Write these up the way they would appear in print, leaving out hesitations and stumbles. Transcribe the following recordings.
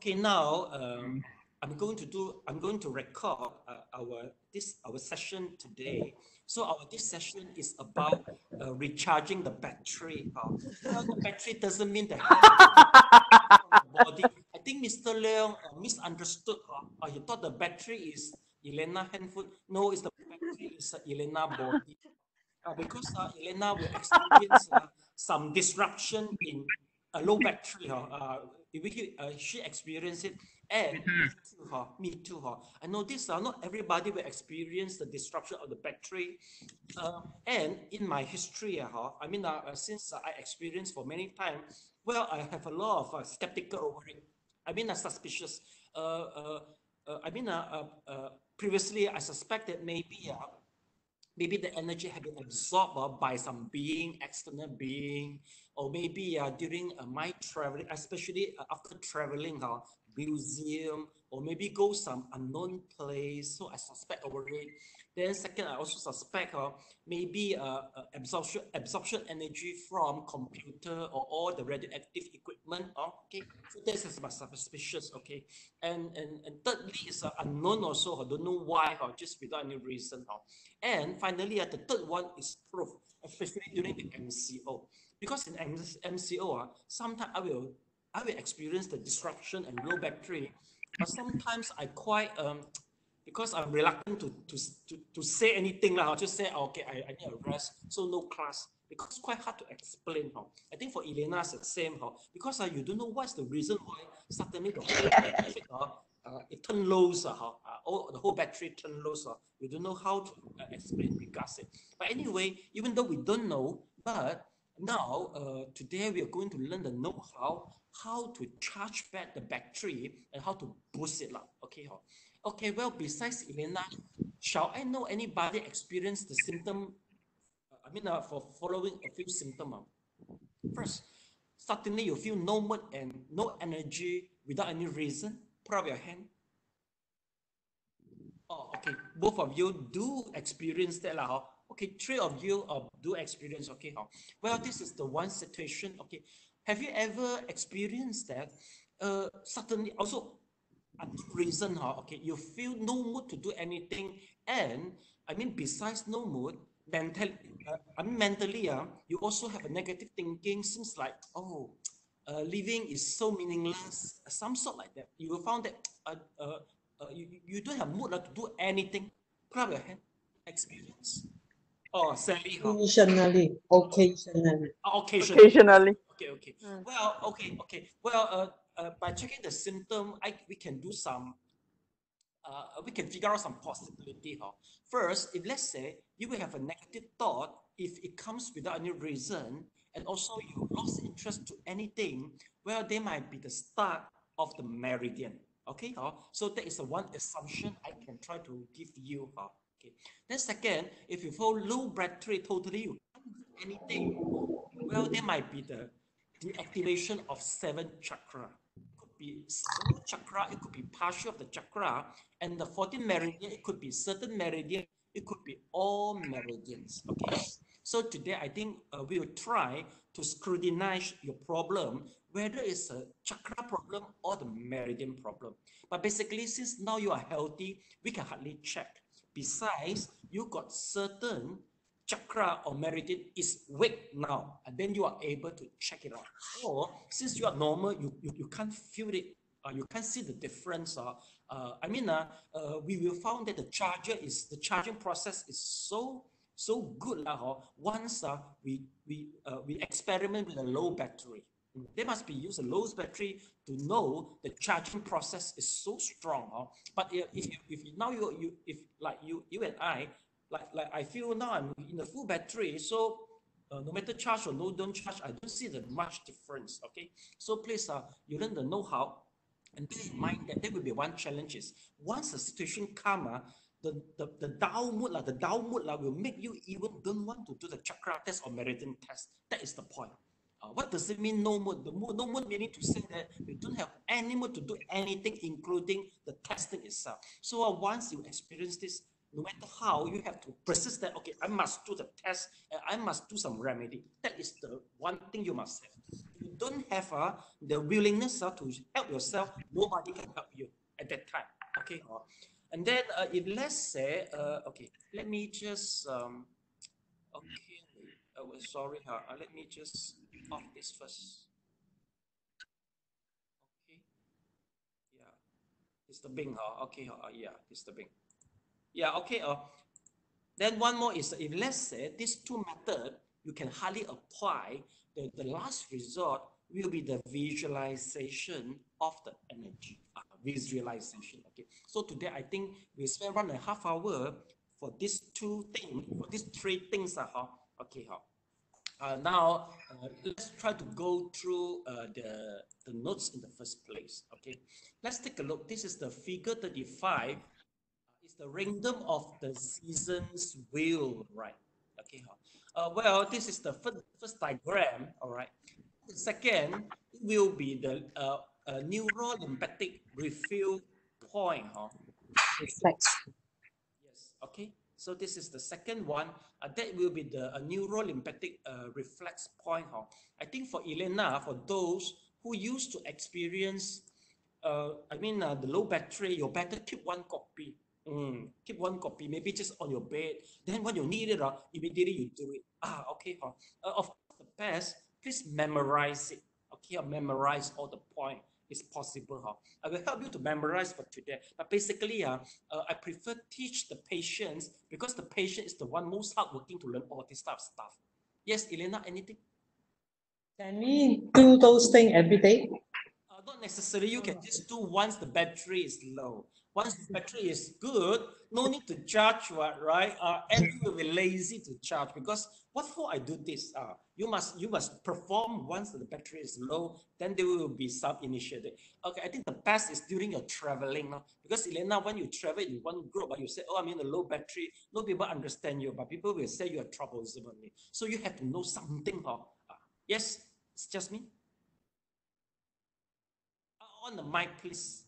Okay, now I'm going to record our session today. So this session is about recharging the battery. Well, the battery doesn't mean the body. I think Mr. Leong misunderstood. He thought the battery is Elena handphone. No, it's the battery is Elena body. Because Elena will experience some disruption in a low battery. She experienced it, and me too. I know this. Not everybody will experience the disruption of the battery. And in my history, I mean, since I experienced for many times, well, I have a lot of skeptical over it. I mean, suspicious. Previously, I suspected maybe the energy had been absorbed by some being, external being, or maybe during my traveling, especially after traveling, museum, or maybe go some unknown place. So I suspect over it. Then second, I also suspect maybe absorption energy from computer or all the radioactive equipment. Okay, so this is my suspicious. Okay, and thirdly is unknown also. I don't know why, just without any reason. And finally, the third one is proof, especially during the MCO. Because in MCO, sometimes I will experience the disruption and low battery, but sometimes I quite because I'm reluctant to say anything. I'll just say, okay, I need a rest, so no class. Because it's quite hard to explain. I think for Elena, it's the same. Because you don't know what's the reason why suddenly the whole battery, it turns low. The whole battery turns low. We don't know how to explain regards it. But anyway, even though we don't know, but now today we are going to learn the know-how how to charge back the battery and how to boost it. Okay. Okay, well, besides Elena, shall I know anybody experienced the symptom? For following a few symptoms. First, suddenly you feel no mood and no energy without any reason. Put up your hand. Oh, okay. Both of you do experience that. Okay, three of you do experience. Okay. Well, this is the one situation. Okay. Have you ever experienced that? Suddenly, also, reason, okay, you feel no mood to do anything, and besides no mood, mentally, you also have a negative thinking. Seems like, living is so meaningless, some sort like that. You will find that you don't have mood to do anything. Grab your hand. Experience. Oh, Sally. Occasionally. Occasionally. Okay. Well, okay. Well, by checking the symptom, we can do some. We can figure out some possibility. First, if let's say you will have a negative thought, if it comes without any reason, and also you lost interest to anything, well, they might be the start of the meridian. Okay, so that is the one assumption I can try to give you. Okay. Then second, if you feel low battery totally, you can't do anything. Well, there might be the deactivation of 7 chakra. It could be whole chakra, it could be partial of the chakra, and the 14 meridian, it could be certain meridian, it could be all meridians. Okay. So today, I think we will try to scrutinize your problem, whether it's a chakra problem or the meridian problem. But basically, since now you are healthy, we can hardly check. Besides, you got certain chakra or meridian is weak now, and then you are able to check it out. Or since you are normal, you can't feel it, you can't see the difference. We will find that the charging process is so good. Once we experiment with a low battery, they must be used a low battery to know the charging process is so strong. But if now you and I, like I feel now I'm in a full battery, so no matter charge or no don't charge, I don't see the much difference. Okay, so please you learn the know-how, and bear in mind that there will be one challenge is once the situation come, the down mood will make you even don't want to do the chakra test or meridian test. That is the point. What does it mean no mood? No mood meaning to say that you don't have any mood to do anything, including the testing itself. So once you experience this, no matter how, you have to persist that, okay, I must do the test and I must do some remedy. That is the one thing you must have. If you don't have the willingness to help yourself, nobody can help you at that time. Okay. And then if let's say, okay, let me just, okay, sorry, let me just off this first. Okay. Yeah. Disturbing. Okay. Yeah, disturbing. Yeah, okay. Then one more is if let's say these two methods you can hardly apply, the last resort will be the visualization of the energy. Visualization. Okay. So today I think we spent 1.5 hours for these two things, for these three things. Okay. Now let's try to go through the notes in the first place. Okay. Let's take a look. This is the figure 35. It's the rhythm of the seasons wheel, right? Okay. Well, this is the first diagram, all right. The second will be the neurolimphatic refill point, Reflex. Yes, okay. So this is the second one. That will be the neurolimphatic reflex point. I think for Elena, for those who used to experience, the low battery, you better keep one copy. Keep one copy, maybe just on your bed. Then when you need it, immediately you do it. Okay. Of course, the best, please memorize it. Okay, memorize all the point. It's possible. I will help you to memorize for today. But basically, I prefer teach the patients because the patient is the one most hardworking to learn all this type of stuff. Yes, Elena, anything? Can we do those things every day? Not necessarily. You can just do once the battery is low. Once the battery is good, no need to charge, right? And you will be lazy to charge because what for I do this? You must perform once the battery is low. Then there will be some initiative. Okay, I think the best is during your traveling, because Elena, when you travel in one group, you say, "Oh, I'm in a low battery." No people understand you, but people will say you are troublesome. So you have to know something. Yes, it's just me. On the mic, please.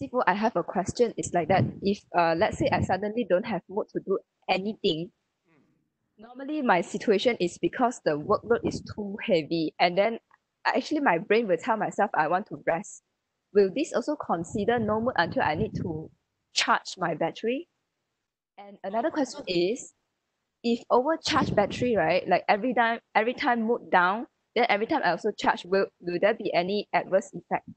Sifu, I have a question. It's like that. If let's say I suddenly don't have mood to do anything, normally my situation is because the workload is too heavy, and then actually my brain will tell myself I want to rest. Will this also consider no mood until I need to charge my battery? And another question is, if overcharge battery, right? Like every time mood down, then every time I also charge, will there be any adverse effect?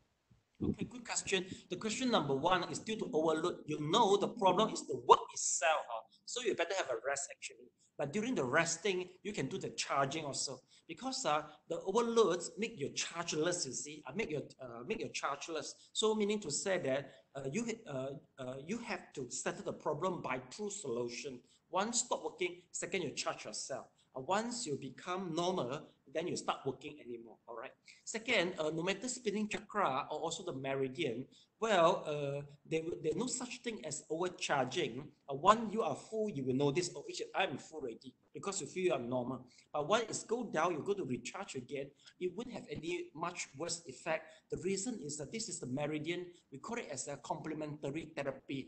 Okay, good question. The question number one is due to overload. You know the problem is the work itself. So you better have a rest actually. But during the resting, you can do the charging also. Because the overloads make your chargeless, you see, make your chargeless. So meaning to say that you have to settle the problem by true solution. Once stop working, second you charge yourself. Once you become normal, then you start working anymore. All right. Second, no matter spinning chakra or also the meridian, well, there's no such thing as overcharging. Once you are full, you will notice, oh, I'm full already because you feel you are normal. But when it's go down, you go to recharge again. It wouldn't have any much worse effect. The reason is that this is the meridian. We call it as a complementary therapy.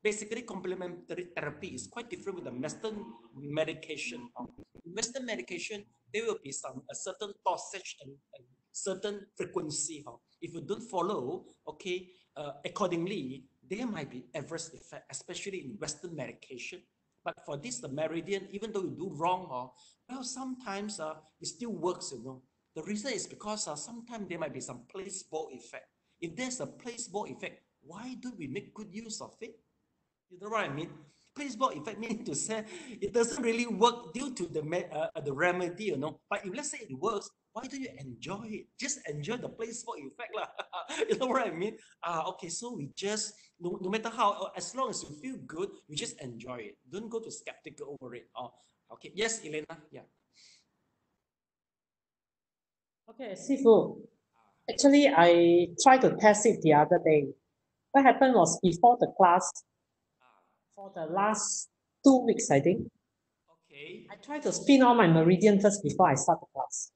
Basically, complementary therapy is quite different with the Western medication. In Western medication, there will be a certain dosage and certain frequency. If you don't follow, okay, accordingly, there might be adverse effect, especially in Western medication. But for this, the meridian, even though you do wrong, well, sometimes it still works, The reason is because sometimes there might be some placebo effect. If there's a placebo effect, why don't we make good use of it? You know what I mean? Placebo effect meaning to say it doesn't really work due to the remedy, But if let's say it works, why don't you enjoy it? Just enjoy the placebo effect, lah. You know what I mean? Okay, so we just no matter how, as long as you feel good, you just enjoy it. Don't go to skeptical over it. Okay. Yes, Elena. Yeah. Okay, Sifu. Actually, I tried to test it the other day. What happened was before the class, for the last 2 weeks, I think. Okay. I tried to spin all my meridian first before I start the class.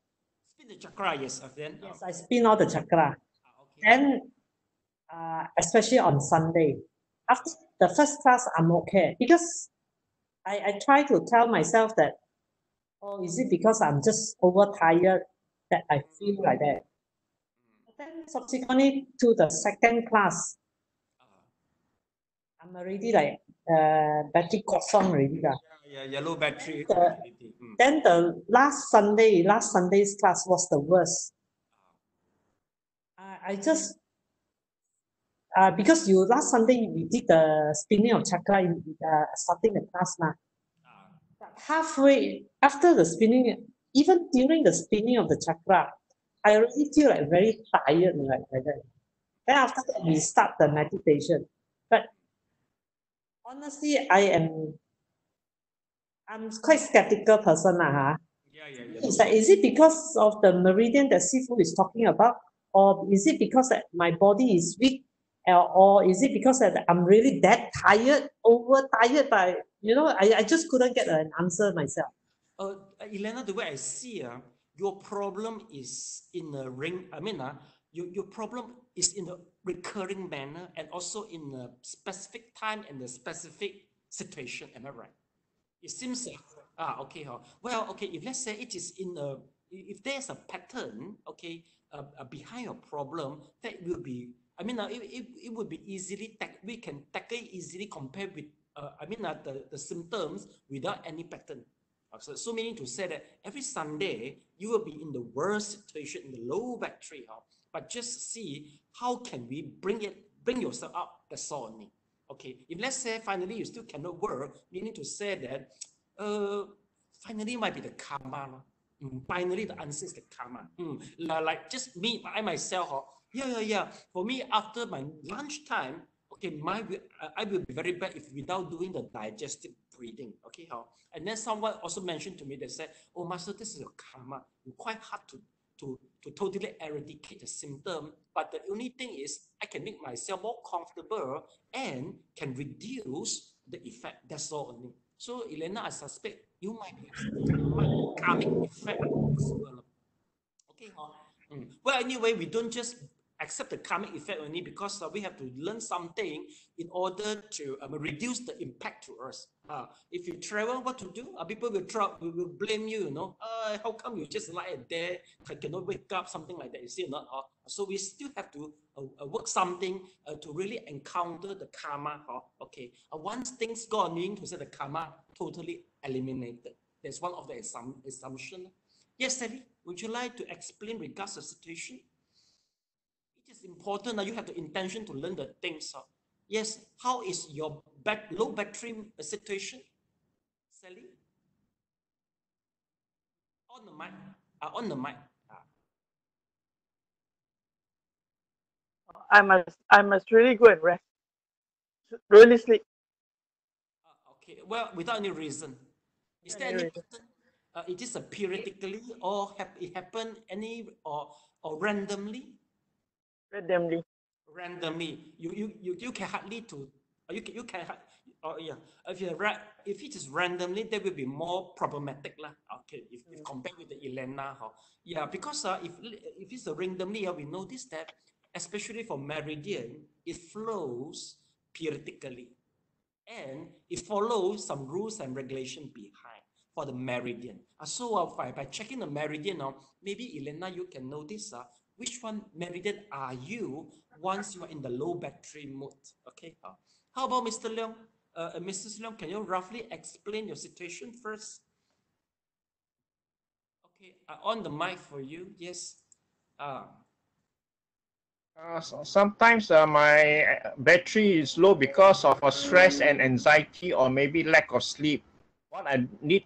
Spin the chakra, yes. Then. Yes, I spin all the chakra. Okay. Then especially on Sunday. After the first class, I'm okay because I try to tell myself that, oh, is it because I'm just overtired that I feel like that? But then subsequently to the second class, I'm already like battery kosong already. Yeah, yellow battery. Then the last Sunday's class was the worst. I just because last Sunday we did the spinning of chakra in starting the class now. But halfway after the spinning, even during the spinning of the chakra, I already feel like very tired like that. Then after that we start the meditation. But honestly, I'm quite skeptical person. It's like, is it because of the meridian that Sifu is talking about? Or is it because that my body is weak? Or is it because that I'm really that tired, overtired by, I just couldn't get an answer myself. Elena, the way I see your problem is in a ring. Your problem is in a recurring manner and also in a specific time and a specific situation. Am I right? It seems okay. Well, okay. If let's say it is if there's a pattern, okay, behind your problem, that will be. It would be easily we can tackle it easily compared with. The symptoms without any pattern. So meaning to say that every Sunday you will be in the worst situation, in the low battery, but just see how can we bring yourself up. That's all only. Okay, if let's say finally you still cannot work, meaning to say that finally might be the karma. Finally the answer is the karma. Like just me, I myself, yeah. For me, after my lunchtime, okay, I will be very bad if without doing the digestive breathing. Okay, and then someone also mentioned to me, they said, oh, Master, this is a karma. It's quite hard to totally eradicate the symptom, but the only thing is I can make myself more comfortable and can reduce the effect. That's all only. So Elena, I suspect you might be karmic effect as well. Okay, well, anyway, we don't just accept the karmic effect only because we have to learn something in order to reduce the impact to us. If you travel, what to do? People will blame you. How come you just lie there? I cannot wake up, something like that. You see, not. So we still have to work something to really encounter the karma. Okay. Once things gone, meaning to say the karma totally eliminated. That's one of the assumption. Yes, Sally, would you like to explain regards to the situation? It is important that you have the intention to learn the things. Yes, how is your low battery situation, Sally? On the mic. On the mic. I must really go and rest. Really sleep. Okay. Well, without any reason. Is there any reason? It is periodically or it happen or randomly? Randomly. Randomly. You can hardly you can if it is randomly, that will be more problematic lah. Okay, if compared with the Elena, yeah, because if it's randomly, we notice that especially for meridian, it flows periodically, and it follows some rules and regulation behind for the meridian. So by checking the meridian, maybe Elena, you can notice which one meridian are you once you are in the low battery mode. Okay. How about Mr. Leong? Mrs. Leong, can you roughly explain your situation first? Okay, on the mic for you. Yes. Sometimes my battery is low because of stress and anxiety, or maybe lack of sleep. What I need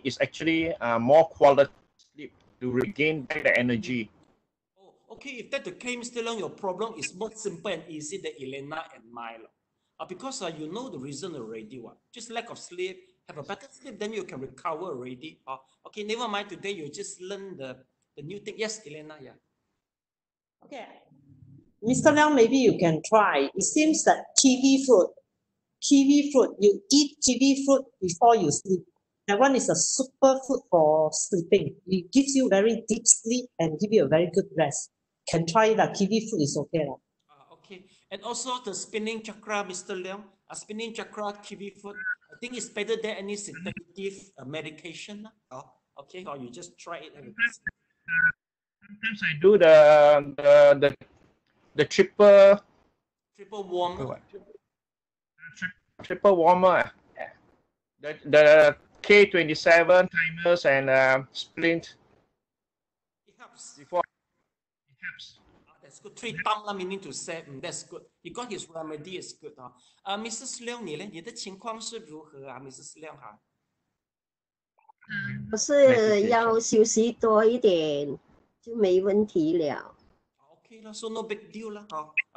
is actually more quality sleep to regain back the energy. Oh, okay. If that's the case, Mr. Leong, your problem is more simple and easy than Elena and mine. Because you know the reason already. Just lack of sleep. Have a better sleep, then you can recover already. Okay, never mind. Today you just learn the new thing. Yes, Elena. Yeah. Okay. Mr. Leong, maybe you can try. It seems that kiwi fruit, you eat kiwi fruit before you sleep. That one is a super food for sleeping. It gives you very deep sleep and give you a very good rest. Can try that. Kiwi fruit is okay. Okay, and also the spinning chakra, Mr. Leong, spinning chakra, kiwi foot, I think it's better than any sedative medication. Okay, or you just try it. Sometimes I do the triple warmer. Triple warmer. The K27 timers and splint. It helps. Before it helps. That's good. 3 thumb meaning to say, that's good. He got his remedy is good. Mrs. Leong 你呢？你的情况是如何啊 ，Mrs. Leong 哈？我是要休息多一点，就没问题了。Okay, so no big deal lah.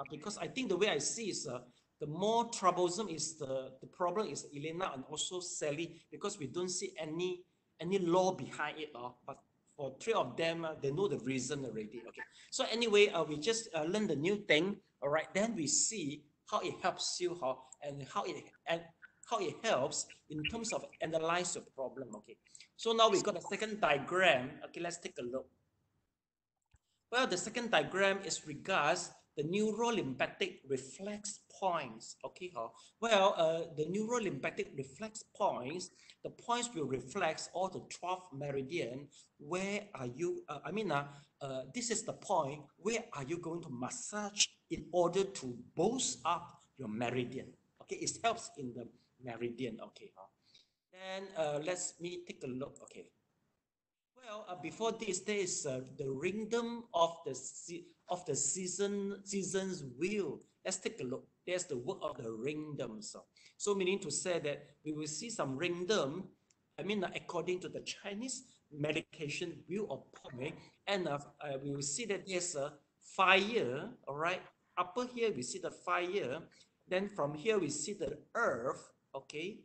Because I think the way I see is the more troublesome is the problem is Elena and also Sally, because we don't see any law behind it. But for 3 of them, they know the reason already. Okay. So anyway, we just learn the new thing. All right. Then we see how it helps you, and how it helps in terms of analyze your problem. Okay. So now we got a second diagram. Okay, let's take a look. Well, the second diagram is regards the neurolimphatic reflex points. Okay, well, the neurolimphatic reflex points, the points will reflect all the 12 meridian. Where are you? This is the point. Where are you going to massage in order to boost up your meridian? Okay, it helps in the meridian. Okay, then let's me take a look. Okay. Well, before this, there is the ringdom of the season's wheel. Let's take a look. There's the work of the ringdom. So meaning to say that we will see some ringdom. According to the Chinese medication wheel of point, and we will see that there's a fire. All right. Upper here we see the fire. Then from here we see the earth. Okay.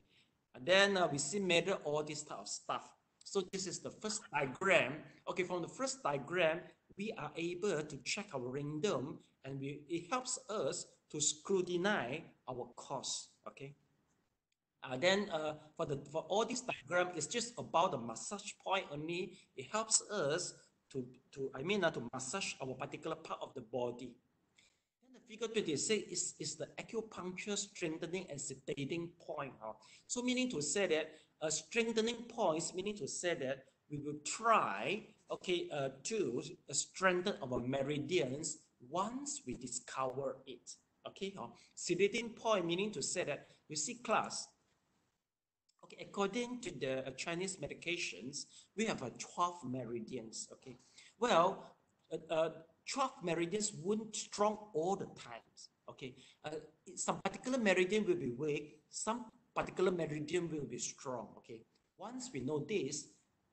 And then we see metal, all this type of stuff. So this is the first diagram. Okay, from the first diagram, we are able to check our ringdom, and it helps us to scrutinize our cause. Okay. Then for all this diagram, it's just about the massage point only. It helps us to massage our particular part of the body. And the figure 26 is the acupuncture strengthening and sedating point. So meaning to say that strengthening points, meaning to say that we will try, to strengthen our meridians once we discover it. Okay, sedating point, meaning to say that you see class. Okay, according to the Chinese medications, we have 12 meridians. Okay, well, 12 meridians won't strong all the times. Okay, some particular meridian will be weak, some particular meridian will be strong. Okay, once we know this,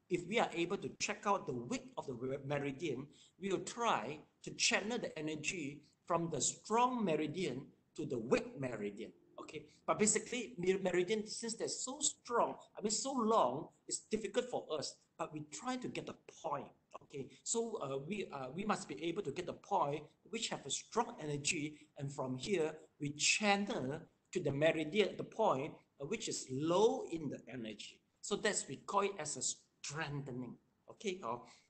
if we are able to check out the weak of the meridian, we will try to channel the energy from the strong meridian to the weak meridian. Okay, but basically meridian, since they're so strong, so long, it's difficult for us, but we try to get the point. Okay, so we must be able to get the point which have a strong energy, and from here we channel to the meridian, the point which is low in the energy. So that's we call it as a strengthening. Okay,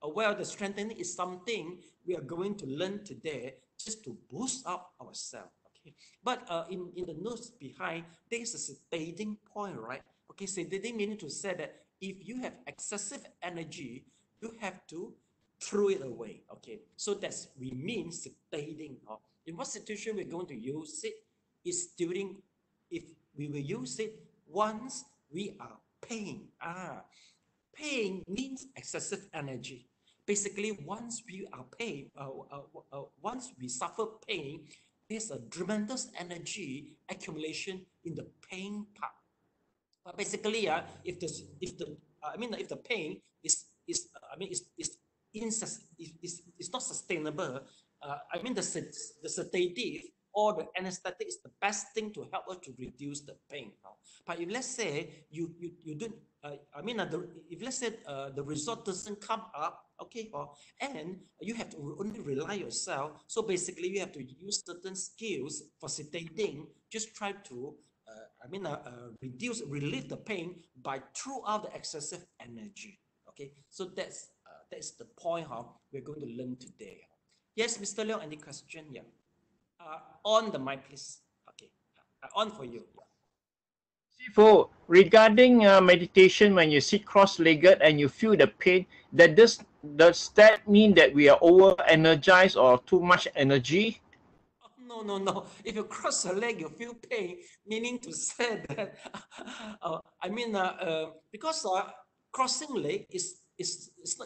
well, the strengthening is something we are going to learn today just to boost up ourselves. Okay, but in the notes behind, there is a sedating point, right? Okay, sedating meaning to say that if you have excessive energy, you have to throw it away. Okay, so that's we mean sedating. In what situation we're going to use it is during, if we will use it once we are pain. Pain means excessive energy. Basically, once we are pain, once we suffer pain, there's a tremendous energy accumulation in the pain part. But basically, if the pain is not sustainable, the sedative or the anesthetic is the best thing to help us to reduce the pain. But if let's say you don't, if let's say the result doesn't come up, okay, and you have to only rely yourself. So basically, you have to use certain skills for sedating. Just try to relieve the pain by throughout the excessive energy. Okay, so that's the point we're going to learn today. Yes, Mr. Leong, any question? Yeah. On the mic, please. Okay, on for you. Sifu, regarding meditation, when you sit cross-legged and you feel the pain, does that mean that we are over-energized or too much energy? Oh, no. If you cross your leg, you feel pain, meaning to say that, because crossing leg is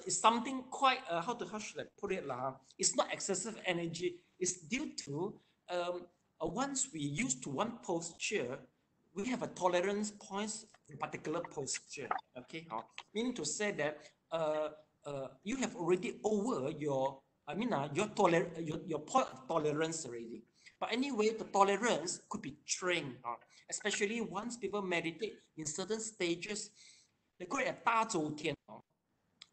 something quite, how should I put it? It's not excessive energy. It's due to, once we used to one posture, we have a tolerance points in particular posture, okay? Meaning to say that you have already over your, your point of tolerance already. But anyway, the tolerance could be trained, especially once people meditate in certain stages. They call it a 大周天.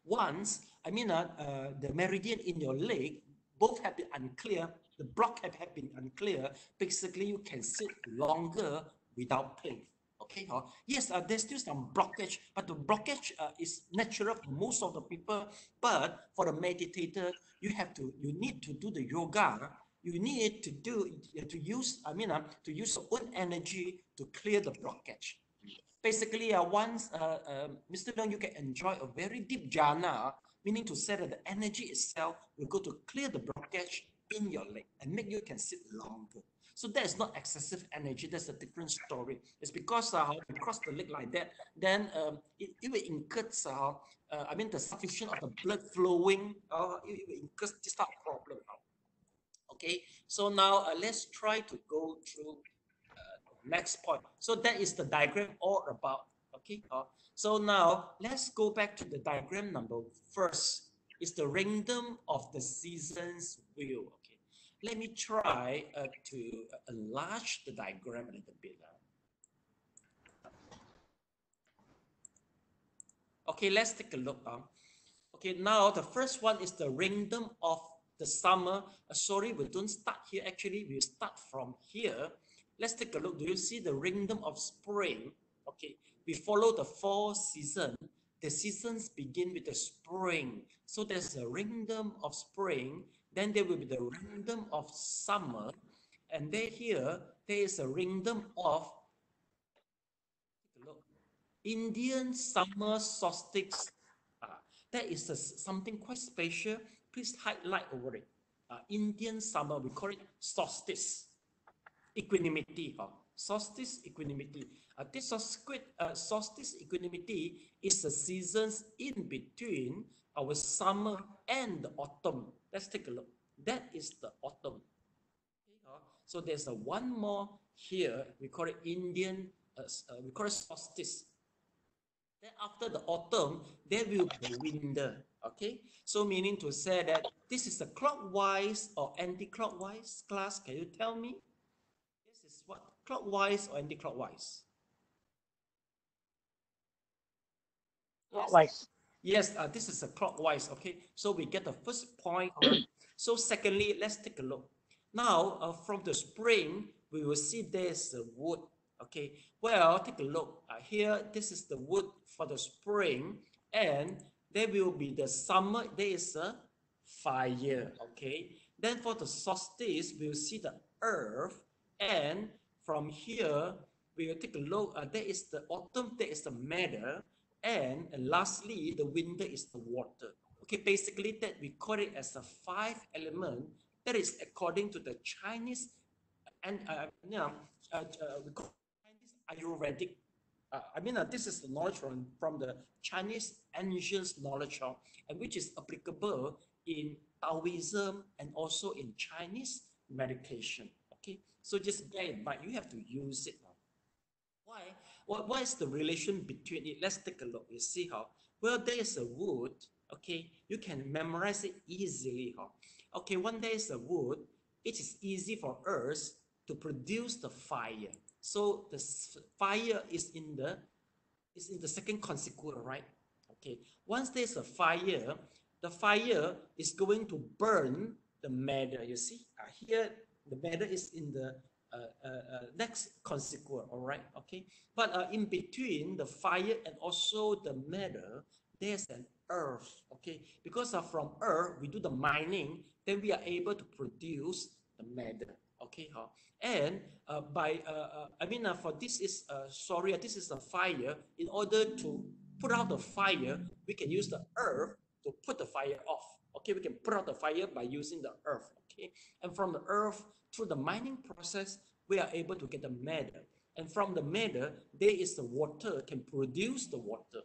Once, the meridian in your leg, both have been unclear, the block have been unclear, basically you can sit longer without pain. Okay, yes, there's still some blockage, but the blockage is natural for most of the people. But for the meditator, you need to do the yoga. You need to use your own energy to clear the blockage. Basically, once Mr. Dong, you can enjoy a very deep jhana, meaning to say that the energy itself will go to clear the blockage in your leg and make you can sit longer. So that is not excessive energy. That's a different story. It's because you cross the leg like that, then it will incur the sufficient of the blood flowing. It will incur this type of problem. Okay, so now let's try to go through next point. So that is the diagram all about. Okay, so now let's go back to the diagram number first. It's the rhythm of the seasons wheel. Okay, let me try to enlarge the diagram a little bit. Okay, let's take a look. Okay, now the first one is the rhythm of the summer. Sorry, we don't start here. Actually, we start from here. Let's take a look. Do you see the rhythm of spring? Okay, we follow the 4 seasons. The seasons begin with the spring. So there's a rhythm of spring. Then there will be the rhythm of summer. And there is a rhythm of Indian summer solstice. That is something quite special. Please highlight over it. Indian summer, we call it solstice. Equanimity. Solstice equanimity. This solstice equanimity is the seasons in between our summer and the autumn. Let's take a look. That is the autumn. So there's one more here. We call it Indian. We call it solstice. Then after the autumn, there will be the winter. Okay. So meaning to say that this is a clockwise or anti-clockwise class. Can you tell me? This is what, clockwise or anti-clockwise? Clockwise. Yes, this is a clockwise. Okay, so we get the first point. So secondly, let's take a look. Now, from the spring, we will see there's a wood. Okay, well, take a look. Here, this is the wood for the spring, and there will be the summer. There is a fire. Okay, then for the solstice, we will see the earth, and from here, we will take a look. There is the autumn. There is the meadow. And lastly, the winter is the water. Okay, basically that we call it as a 5 element. That is according to the Chinese, and we call Chinese Ayurvedic. This is the knowledge from the Chinese ancient knowledge, and which is applicable in Taoism and also in Chinese meditation. Okay, so just bear in mind, you have to use it. Why? What is the relation between it? Let's take a look. You see how? Well, there is a wood. Okay, you can memorize it easily. Okay, when there is a wood, it is easy for us to produce the fire. So the fire is in the second consequence, right? Okay, once there's a fire, the fire is going to burn the matter. You see, here the matter is in the next consequence, all right? Okay, but in between the fire and also the matter, there's an earth. Okay, because from earth we do the mining, then we are able to produce the matter. Okay, and for this is this is a fire. In order to put out the fire, we can use the earth to put the fire off. Okay, we can put out the fire by using the earth. Okay, and from the earth through the mining process, we are able to get the matter. And from the matter, there is the water, can produce the water.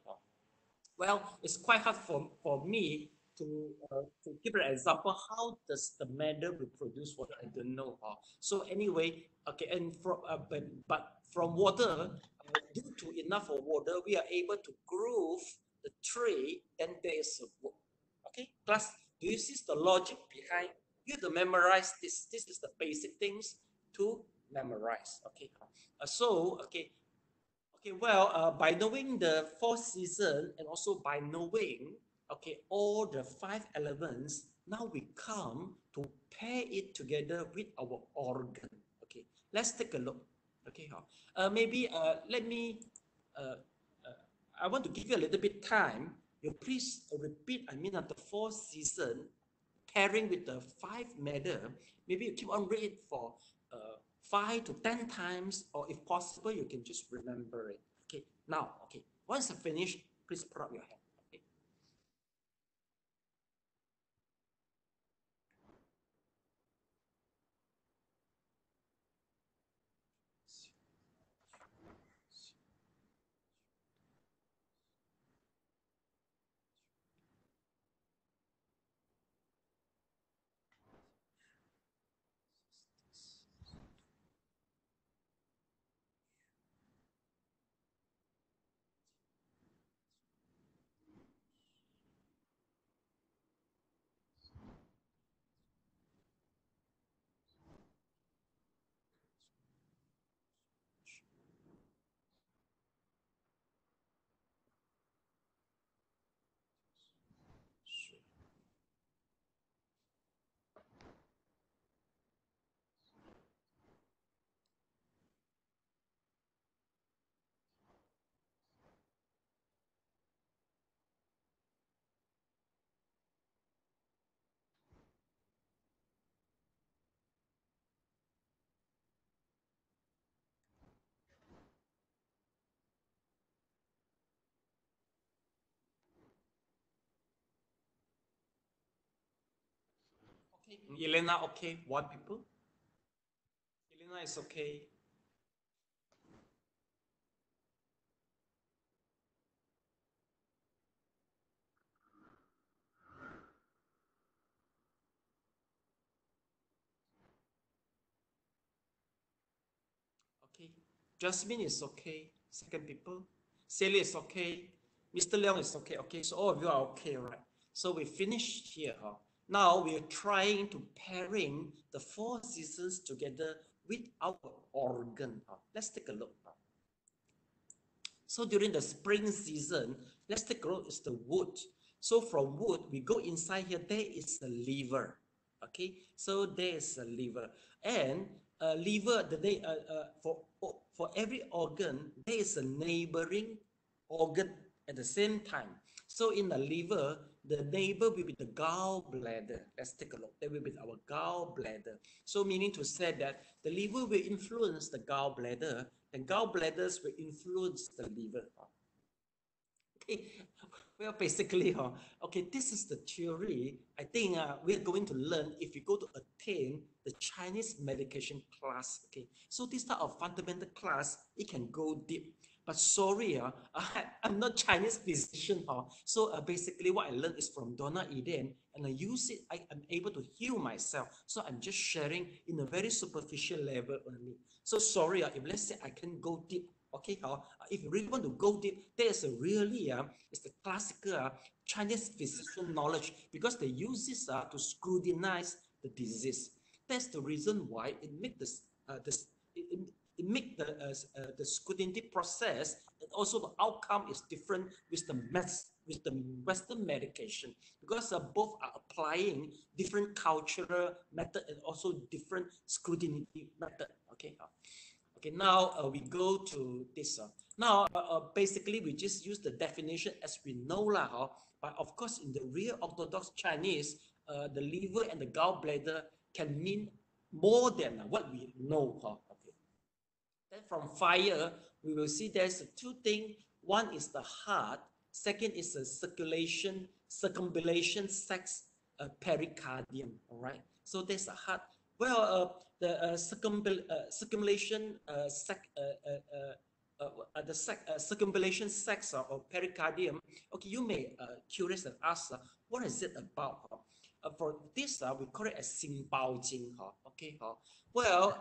Well, it's quite hard for me to give an example. How does the matter reproduce water? I don't know. So anyway, okay, and from but from water, due to enough of water, we are able to grow the tree. Then there is a wood. Okay, class. Do you see the logic behind? You have to memorize this. This is the basic things to memorize. Okay. By knowing the four seasons and also by knowing, all the five elements, now we come to pair it together with our organ. Okay, let's take a look. Okay, let me, I want to give you a little bit time. You please repeat, the four season pairing with the five matter. Maybe you keep on reading for 5 to 10 times, or if possible, you can just remember it. Okay, now, once I finish, please put up your hand. Okay. Okay, Elena, okay, one people. Elena is okay. Okay, Jasmine is okay. Second people. Celia is okay. Mr. Leong is okay. Okay, so all of you are okay, right? So we finished here. Now we are trying to pairing the four seasons together with our organ. Let's take a look. So during the spring season, let's take a look, it's the wood. So from wood, we go inside here, there is a liver. Okay, so there is a liver. And liver, for every organ, there is a neighboring organ at the same time. So in the liver, the neighbor will be the gallbladder. Let's take a look. That will be our gallbladder. So meaning to say that the liver will influence the gallbladder, and gallbladders will influence the liver. Okay, well, basically, this is the theory. I think we're going to learn if you go to attain the Chinese medication class. Okay, so this type of fundamental class, it can go deep. But sorry, I'm not Chinese physician. So basically what I learned is from Donna Eden, and I use it, I'm able to heal myself. So I'm just sharing in a very superficial level only. So sorry, if let's say I can go deep, okay, if you really want to go deep, there's a really, it's the classical Chinese physician knowledge, because they use this to scrutinize the disease. That's the reason why it makes this, it make the scrutiny process, and also the outcome is different with the Western medication, because both are applying different cultural method and also different scrutiny method. Okay. Okay, now we go to this. Now, basically, we just use the definition as we know lah. But of course, in the real Orthodox Chinese, the liver and the gallbladder can mean more than what we know. Okay. Then from fire, we will see there's two things. One is the heart. Second is the circumambulation sacs pericardium. All right. So there's a heart. Well, the circumambulation circumambulation sacs or pericardium. Okay, you may curious and ask, what is it about? For this, we call it a Xing Bao Jing. Okay. Well,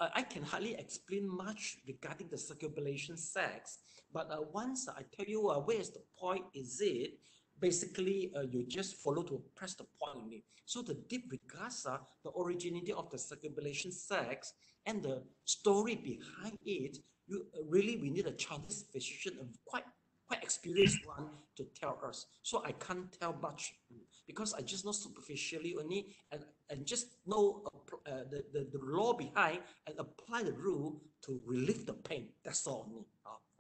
I can hardly explain much regarding the circumambulation sacs, but once I tell you where is the point, is it basically you just follow to press the point only. So the deep regards the originating of the circumambulation sacs and the story behind it. We need a Chinese physician, a quite experienced one to tell us. So I can't tell much because I just know superficially only and just know the law behind and apply the rule to relieve the pain. That's all only.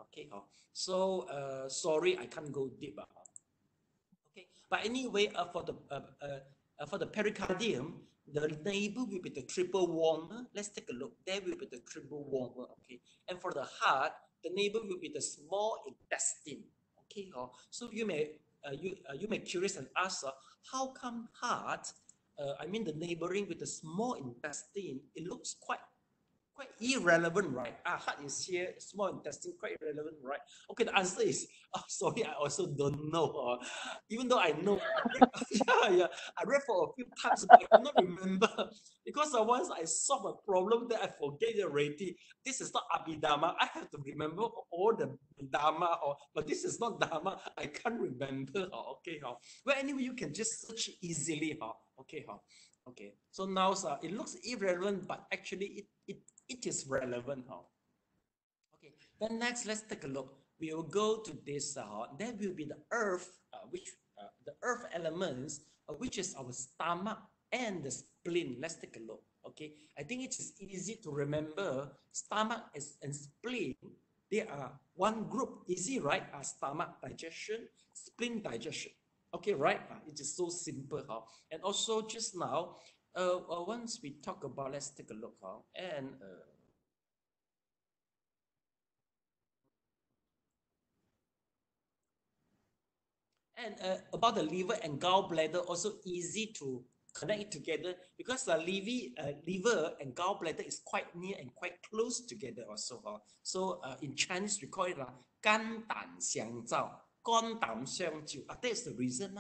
Okay. So sorry, I can't go deep. Okay. But anyway, for the pericardium, the neighbor will be the triple warmer. Let's take a look. There will be the triple warmer. Okay. And for the heart, the neighbor will be the small intestine. Okay. So you may curious and ask, how come heart? I mean the neighboring with the small intestine. It looks quite irrelevant, right? Heart is here, small intestine, quite irrelevant, right? Okay, the answer is, sorry, I also don't know. Even though I know, I read for a few times, but I cannot remember because once I solve a problem, then I forget it already. This is not Abhidhamma. I have to remember all the Dharma, but this is not Dharma. I can't remember. Okay, well, anyway, you can just search easily. Okay, okay. So now, it looks irrelevant, but actually, it is relevant. Okay, then next, let's take a look. We will go to this. That will be the earth, the earth elements, which is our stomach and the spleen. Let's take a look. Okay, I think it is easy to remember. Stomach and spleen, they are one group. Easy, right? Stomach digestion, spleen digestion. Okay, right? It is so simple. And also just now, once we talk about, let's take a look. And about the liver and gallbladder, also easy to connect it together because the liver and gallbladder is quite near and quite close together also. So in Chinese we call it 肝胆相照, 肝胆相照. That's the reason.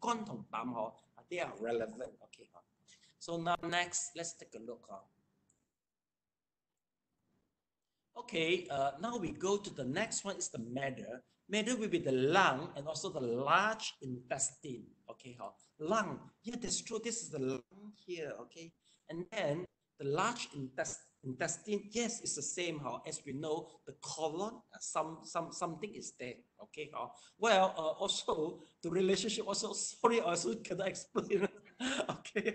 肝同胆 they are relevant. Okay. So now next, let's take a look. Okay, now we go to the next one is the matter. Matter will be the lung and also the large intestine. Okay, lung. Yeah, that's true. This is the lung here. Okay, and then the large intestine. Yes, it's the same. As we know, the colon. Something is there. Okay. Well, also the relationship. Also, sorry, also cannot explain. Okay.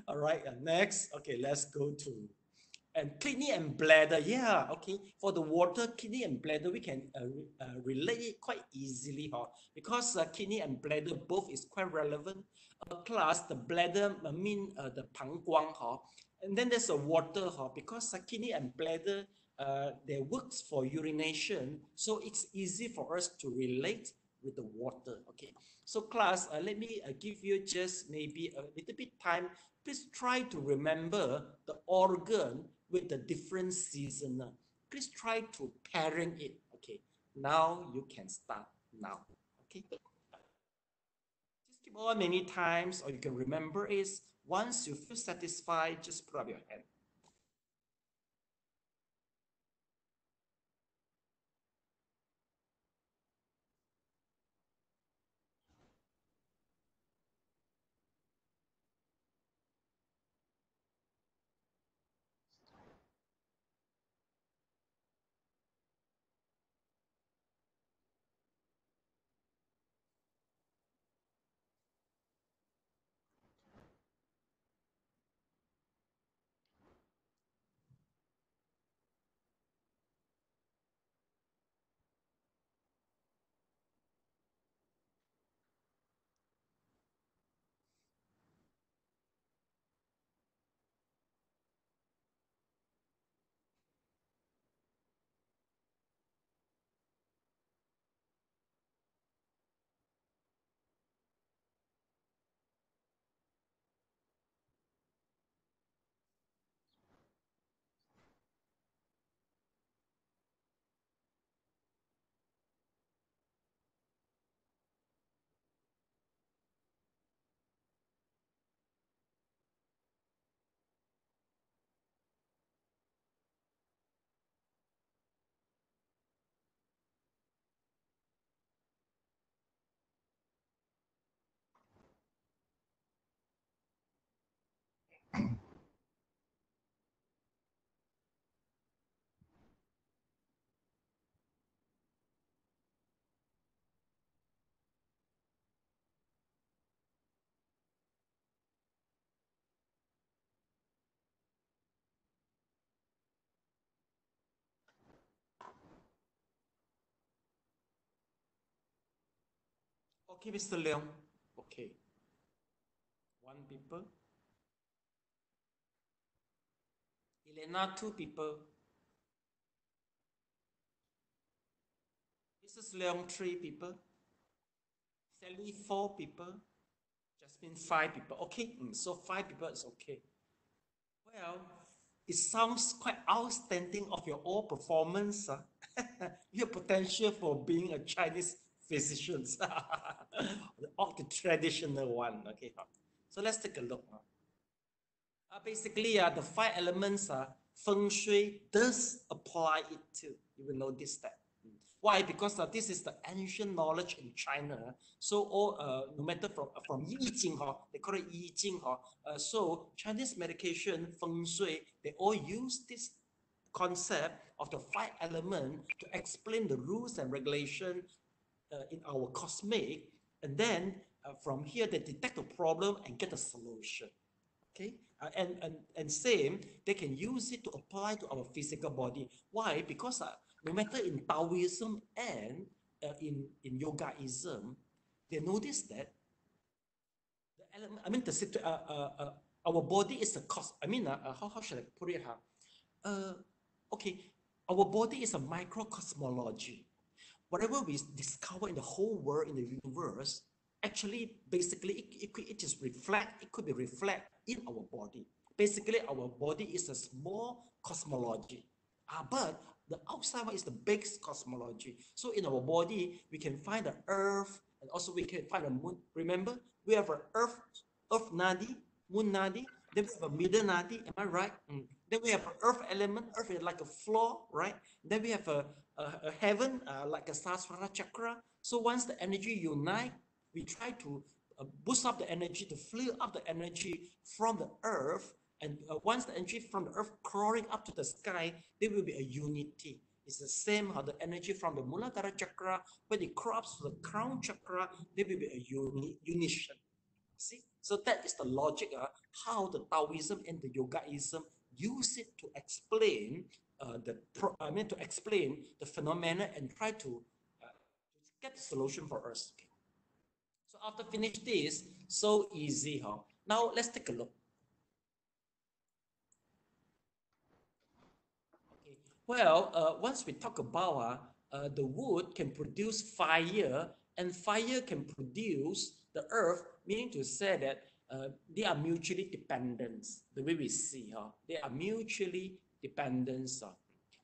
All right. Next. Okay, let's go to. And kidney and bladder, yeah, okay. For the water, kidney and bladder, we can relate it quite easily, because kidney and bladder both is quite relevant. Plus, the bladder mean the 膀胱, and then there's a water, because kidney and bladder, they works for urination, so it's easy for us to relate with the water. Okay, so class, let me give you just maybe a little bit time. Please try to remember the organ with the different season. Please try to pairing it. Okay, now you can start now. Okay, just keep on many times, or you can remember is once you feel satisfied, just put up your hand. Okay, Mr. Leong. Okay. One people. Elena, two people. Mrs. Leong, three people. Sally, four people. Jasmine, five people. Okay, so five people is okay. Well, it sounds quite outstanding of your all performance. Your potential for being a Chinese physician. The traditional one. Okay, so let's take a look. Basically, the five elements, feng shui does apply it to. You will notice that. Why? Because this is the ancient knowledge in China. So all, no matter from Yi Jing, they call it Yi Jing. So Chinese medication, feng shui, they all use this concept of the five elements to explain the rules and regulation in our cosmic. And then from here, they detect the problem and get a solution. Okay, and same, they can use it to apply to our physical body. Why? Because no matter in Taoism and in Yogaism, they notice that the element, I mean, our body is a cos. I mean, how should I put it? Okay, our body is a microcosmology. Whatever we discover in the whole world, in the universe, actually, basically, it could be reflect in our body. Basically, our body is a small cosmology. But the outside one is the big cosmology. So in our body, we can find the earth, and also we can find the moon. Remember, we have an earth nadi, moon nadi, then we have a middle nadi, am I right? Then we have an earth element, earth is like a floor, right? Then we have a heaven, like a Sahasrara chakra. So once the energy unite, we try to boost up the energy, to fill up the energy from the earth. And once the energy from the earth crawling up to the sky, there will be a unity. It's the same how the energy from the Muladhara chakra, when it crawls to the crown chakra, there will be a unition. See? So that is the logic how the Taoism and the Yogaism use it to explain to explain the phenomena and try to get the solution for us. Okay. So after finish this, so easy, huh? Now let's take a look. Okay. Well, once we talk about the wood can produce fire, and fire can produce the earth, meaning to say that they are mutually dependent. The way we see, they are mutually dependent.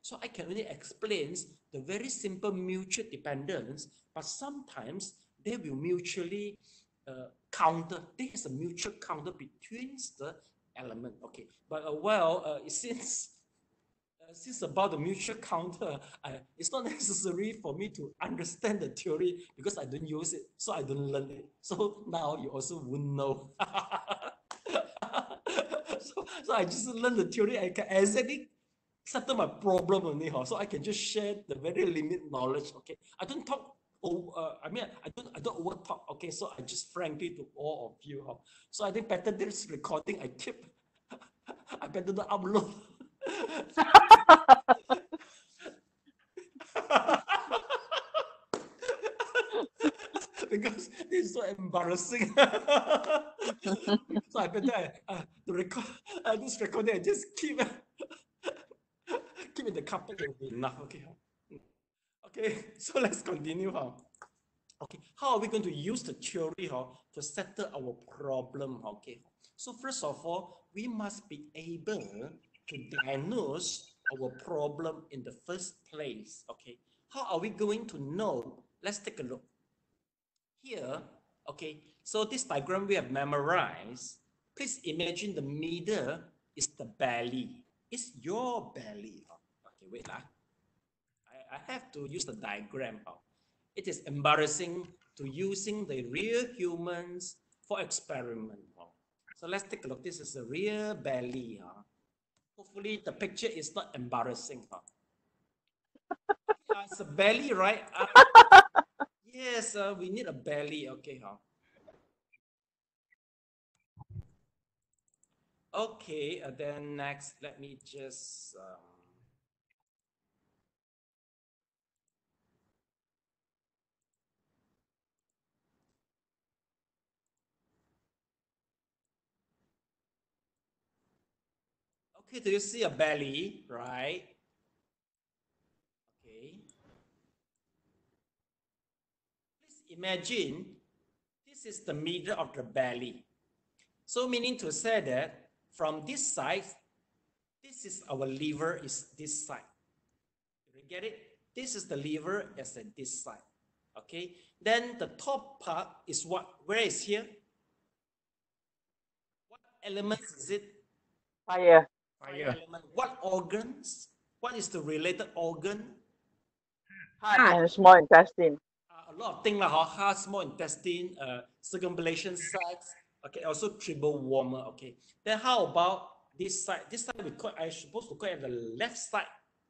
So I can only explain the very simple mutual dependence, but sometimes they will mutually counter. There is a mutual counter between the element. Okay, but since about the mutual counter, it's not necessary for me to understand the theory because I don't use it, so I don't learn it. So now you also won't know. so I just learn the theory. I can exactly settle my problem only, so I can just share the very limited knowledge. Okay, I don't talk. I don't over talk. Okay, so I just frankly to all of you. So I think better this recording I keep. I better not upload. Because this is so embarrassing. So I better to record this recording. I just keep in the carpet. It will be enough. Okay. Okay. So let's continue. Okay. How are we going to use the theory to settle our problem? Okay. So first of all, we must be able to diagnose our problem in the first place. Okay. How are we going to know? Let's take a look. Here, okay, so this diagram we have memorized. Please imagine the middle is the belly. It's your belly. Okay, wait. I have to use the diagram. It is embarrassing to using the real humans for experiment. So let's take a look. This is a real belly. Hopefully the picture is not embarrassing. It's a belly, right? Yes, we need a belly. Okay, Okay, then next, let me just Okay, do you see a belly, right? Okay. Please imagine this is the middle of the belly. So meaning to say that from this side, this is our liver is this side. You get it? This is the liver as at this side. Okay. Then the top part is what? Where is here? What elements is it? Fire. Fire element. What organs? What is the related organ? Heart and small intestine. A lot of things like heart, small intestine, circumambulation sacs. Okay, also triple warmer. Okay. Then how about this side? This side I'm supposed to call it the left side.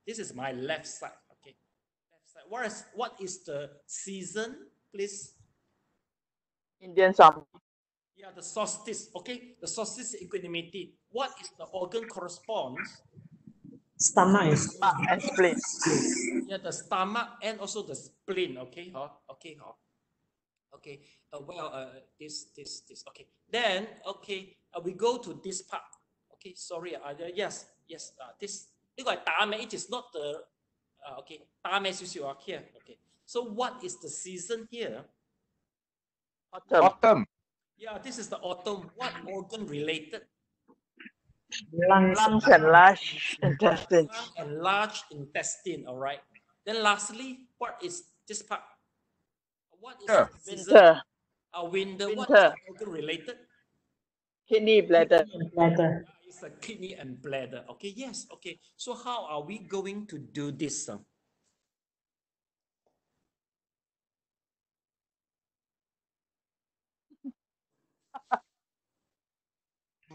This is my left side. Okay. Left side. What is the season, please? Indian summer. Yeah, the solstice. Okay. The solstice equanimity. What is the organ corresponds? Stomach And spleen. Yeah, the stomach and also the spleen. Okay. Okay. Okay. This. Okay. Then, okay, we go to this part. Okay. Sorry. Yes. This. It is not the. Okay. Here. Okay. So what is the season here? Autumn. Yeah, this is the autumn. What organ related? lungs and large intestine. Lung and large intestine. All right. Then lastly, what is this part? What is the season? Winter. Winter. What Winter. is the organ related? Kidney, bladder. bladder. It's a kidney and bladder. Okay. Yes. Okay. So how are we going to do this?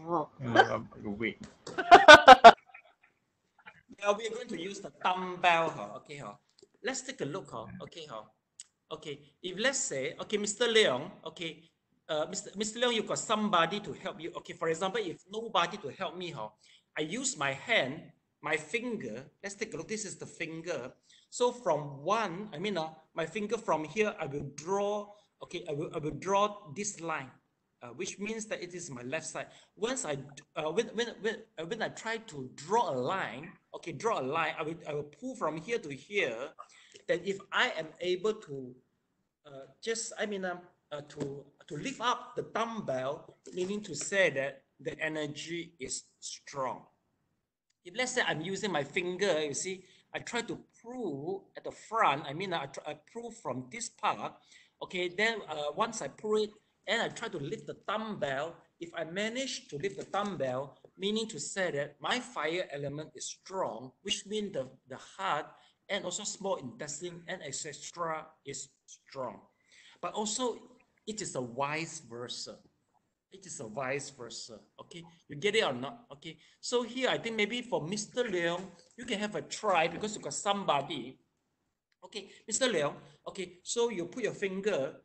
Oh. Wait. Yeah, we are going to use the dumbbell. Okay. Let's take a look. Okay. Okay. If let's say, okay, Mr. Leong, okay, Mr. Leong, you got somebody to help you. Okay, for example, if nobody to help me, I use my hand, my finger. Let's take a look. This is the finger. So from one, my finger from here, I will draw. Okay, I will draw this line, which means that it is my left side. Once I when I try to draw a line, okay, I will pull from here to here. Then if I am able to to lift up the dumbbell, meaning to say that the energy is strong. If let's say I'm using my finger, you see, I try to pull at the front. I pull from this part. Okay, then once I pull it and I try to lift the dumbbell, if I manage to lift the dumbbell, meaning to say that my fire element is strong, which means the heart and also small intestine and etc. is strong. But also it is a vice versa. It is a vice versa. Okay, you get it or not? Okay, so here I think maybe for Mr. Leong, you can have a try because you got somebody. Okay, Mr. Leong. Okay, so you put your finger,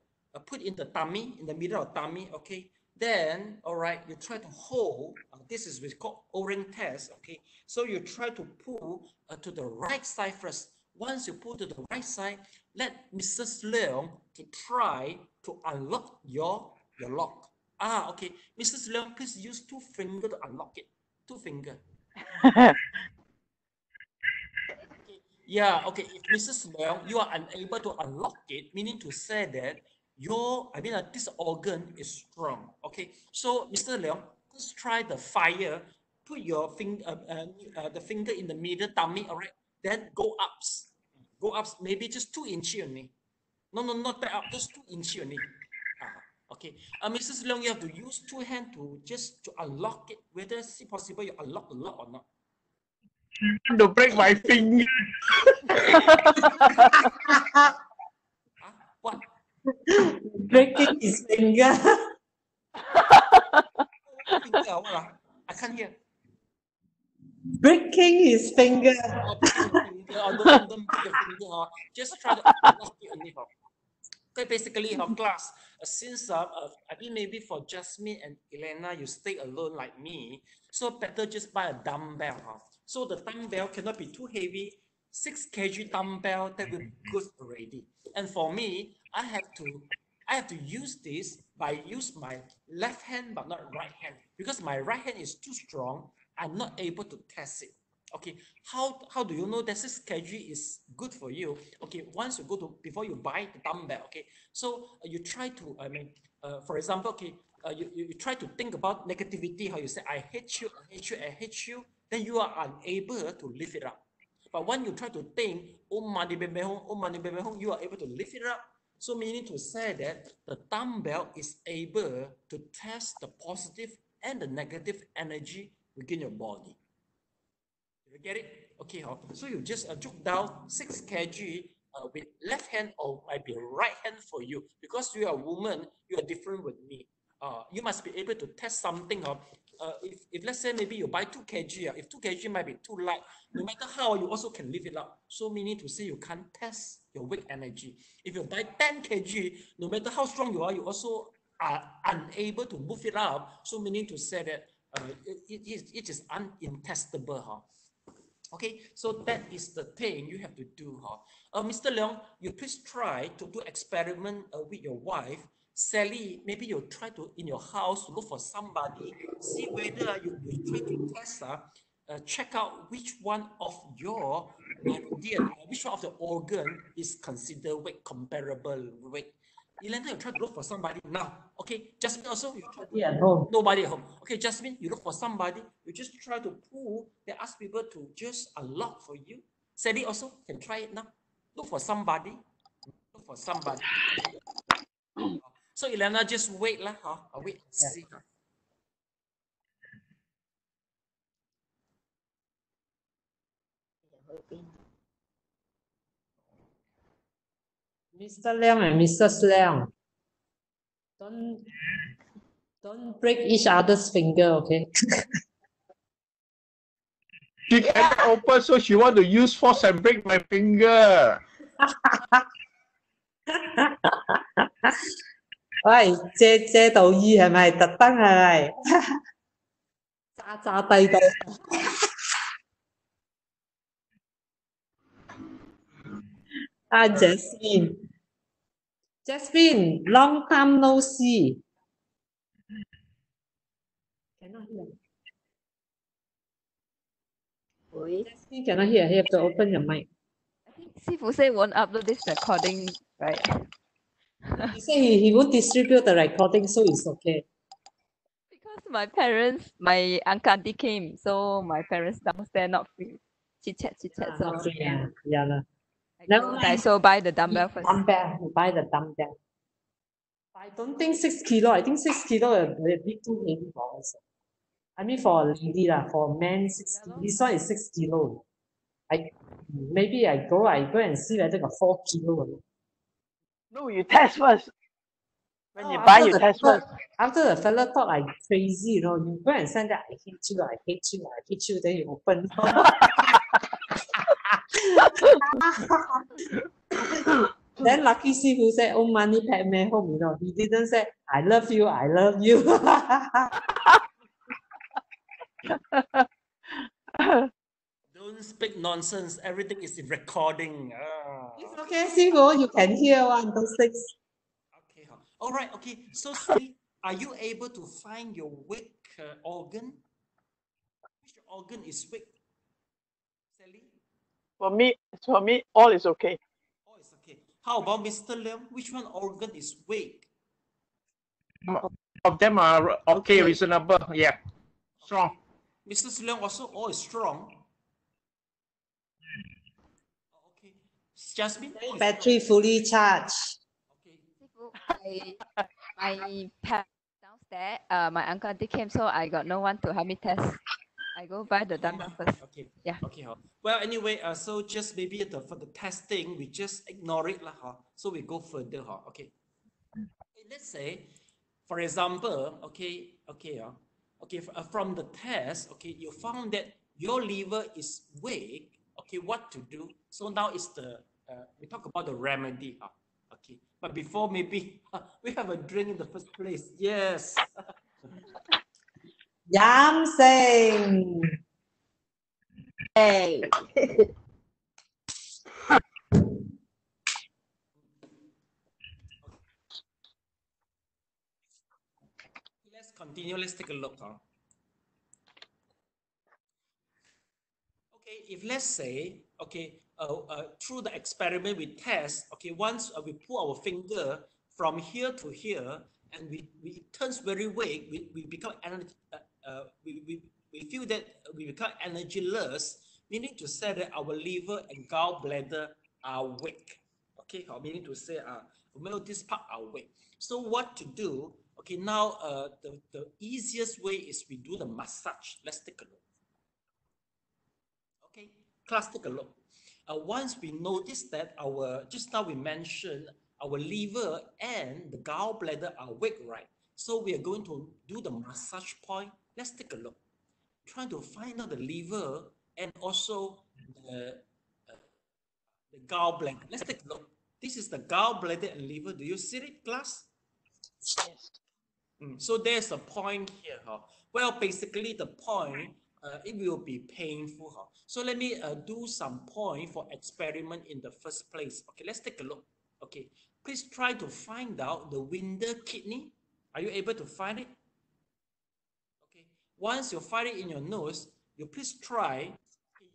put in the tummy, in the middle of tummy. Okay, then all right, you try to hold. This is called O-ring test. Okay, so you try to pull to the right side first. Once you pull to the right side, let Mrs. Leong to try to unlock your lock. Okay. Mrs. Leong, please use 2 fingers to unlock it. 2 fingers. Okay. Yeah, okay. If Mrs. Leong, you are unable to unlock it, meaning to say that this organ is strong. Okay. So, Mr. Leong, let's try the fire. Put your the finger in the middle tummy, all right? Then go up. Go up, maybe just 2 inches only. No, not that up, just 2 inches only. Okay. Mrs. Leong, you have to use 2 hands to unlock it. Whether it's possible you unlock the lock or not. To break my finger. What? Breaking his finger. I can't hear. Breaking his finger. Don't break your finger. Just try to unlock it only. Okay, basically, class, since maybe for Jasmine and Elena, you stay alone like me, so better just buy a dumbbell. So the dumbbell cannot be too heavy. 6 kg dumbbell, that will be good already. And for me, I have to use this by use my left hand but not right hand, because my right hand is too strong. I'm not able to test it. Okay, how do you know that 6 kg is good for you? Okay, once you go to, before you buy the dumbbell, okay, so you try to, for example, okay, you try to think about negativity, how you say, I hate you, I hate you, I hate you, then you are unable to lift it up. But when you try to think, Om Mani Padme Hum, Om Mani Padme Hum, you are able to lift it up. So meaning to say that the dumbbell is able to test the positive and the negative energy within your body. You get it? Okay, so you just took down 6 kg with left hand or might be right hand for you. Because you are a woman, you are different with me. You must be able to test something. If let's say maybe you buy 2 kg, if 2 kg might be too light, no matter how, you also can lift it up. So meaning to say you can't test your weight energy. If you buy 10 kg, no matter how strong you are, you also are unable to move it up. So meaning to say that it is untestable. Okay, so that is the thing you have to do. Mr. Leong, you please try to do experiment with your wife. Sally, maybe you try to, in your house, look for somebody, see whether you try to test, check out which one of your meridian, which one of the organ is considered weight comparable weight. Elena, you try to look for somebody now. Okay, Jasmine also, you try to, At home. nobody at home. Okay, Jasmine, you look for somebody, you just try to pull, they ask people to just unlock for you. Sally also can try it now. Look for somebody. Look for somebody. So Elena, just wait lah, wait and see. Mr. Leong and Mrs. Leong, don't break each other's finger, okay? She cannot open, so she want to use force and break my finger. 喂，借道意係咪？特登係咪？詐地道。Jasmine, long time no see. Cannot hear. Jasmine cannot hear. You have to open your mic. I think Sifu say won't upload this recording, right? He said he won't distribute the recording, so it's okay. Because my parents, my uncle auntie came, so my parents downstairs not free. Chit chat. So Not free, yeah lah. I Never go mind. Daiso buy the dumbbell first. You buy the dumbbell. I don't think 6 kilo. I think 6 kilo is a bit too heavy for us. I mean for a lady lah, for men 6 kilo. This one is 6 kilo. Maybe I go and see whether got 4 kilo or not. No, you test first. When you buy, you test first. After the fella thought I'm crazy, you know, you go and send that I hate you, I hate you, I hate you, then you open. Then lucky Sifu said, "Oh, money pet me home," you know. He didn't say, "I love you, I love you." Don't speak nonsense. Everything is in recording. It's okay, Sifu. You can hear 1, 2, 6. Okay. All right. Okay. So, Sally, are you able to find your weak organ? Which organ is weak? Sally? For me, all is okay. Oh, it's okay. How about Mr. Leong? Which one organ is weak? Of them are okay, reasonable, yeah, strong. Mrs. Leong also all is strong. Okay. Jasmine? Battery fully charged. Okay. My parents downstairs, my uncle auntie came, so I got no one to help me test. I go buy the dumbbell first. Okay. Yeah. Okay. Well, anyway, so just maybe for the testing, we just ignore it lah. So we go further. Okay. Let's say, for example, from the test, okay, you found that your liver is weak. Okay, what to do? So now is we talk about the remedy. Okay, but before maybe we have a drink in the first place. Yes. Yam sing. Hey. Let's continue. Let's take a look. Okay, if let's say, okay, through the experiment we test, okay, once we pull our finger from here to here, and it turns very weak, we become energy, we feel that we become energyless, meaning to say that our liver and gallbladder are weak. Okay, meaning to say, well, this part are weak. So what to do? Okay, now the easiest way is we do the massage. Let's take a look. Okay, class, take a look. Once we notice that just now we mentioned our liver and the gallbladder are weak, right? So we are going to do the massage point. Let's take a look. Try to find out the liver and also the gallbladder. Let's take a look. This is the gallbladder and liver. Do you see it, class? Yes. So there's a point here. Well, basically the point, it will be painful. So let me do some point for experiment in the first place. Okay, let's take a look. Okay, please try to find out the window kidney. Are you able to find it? Okay, once you find it in your nose, you please try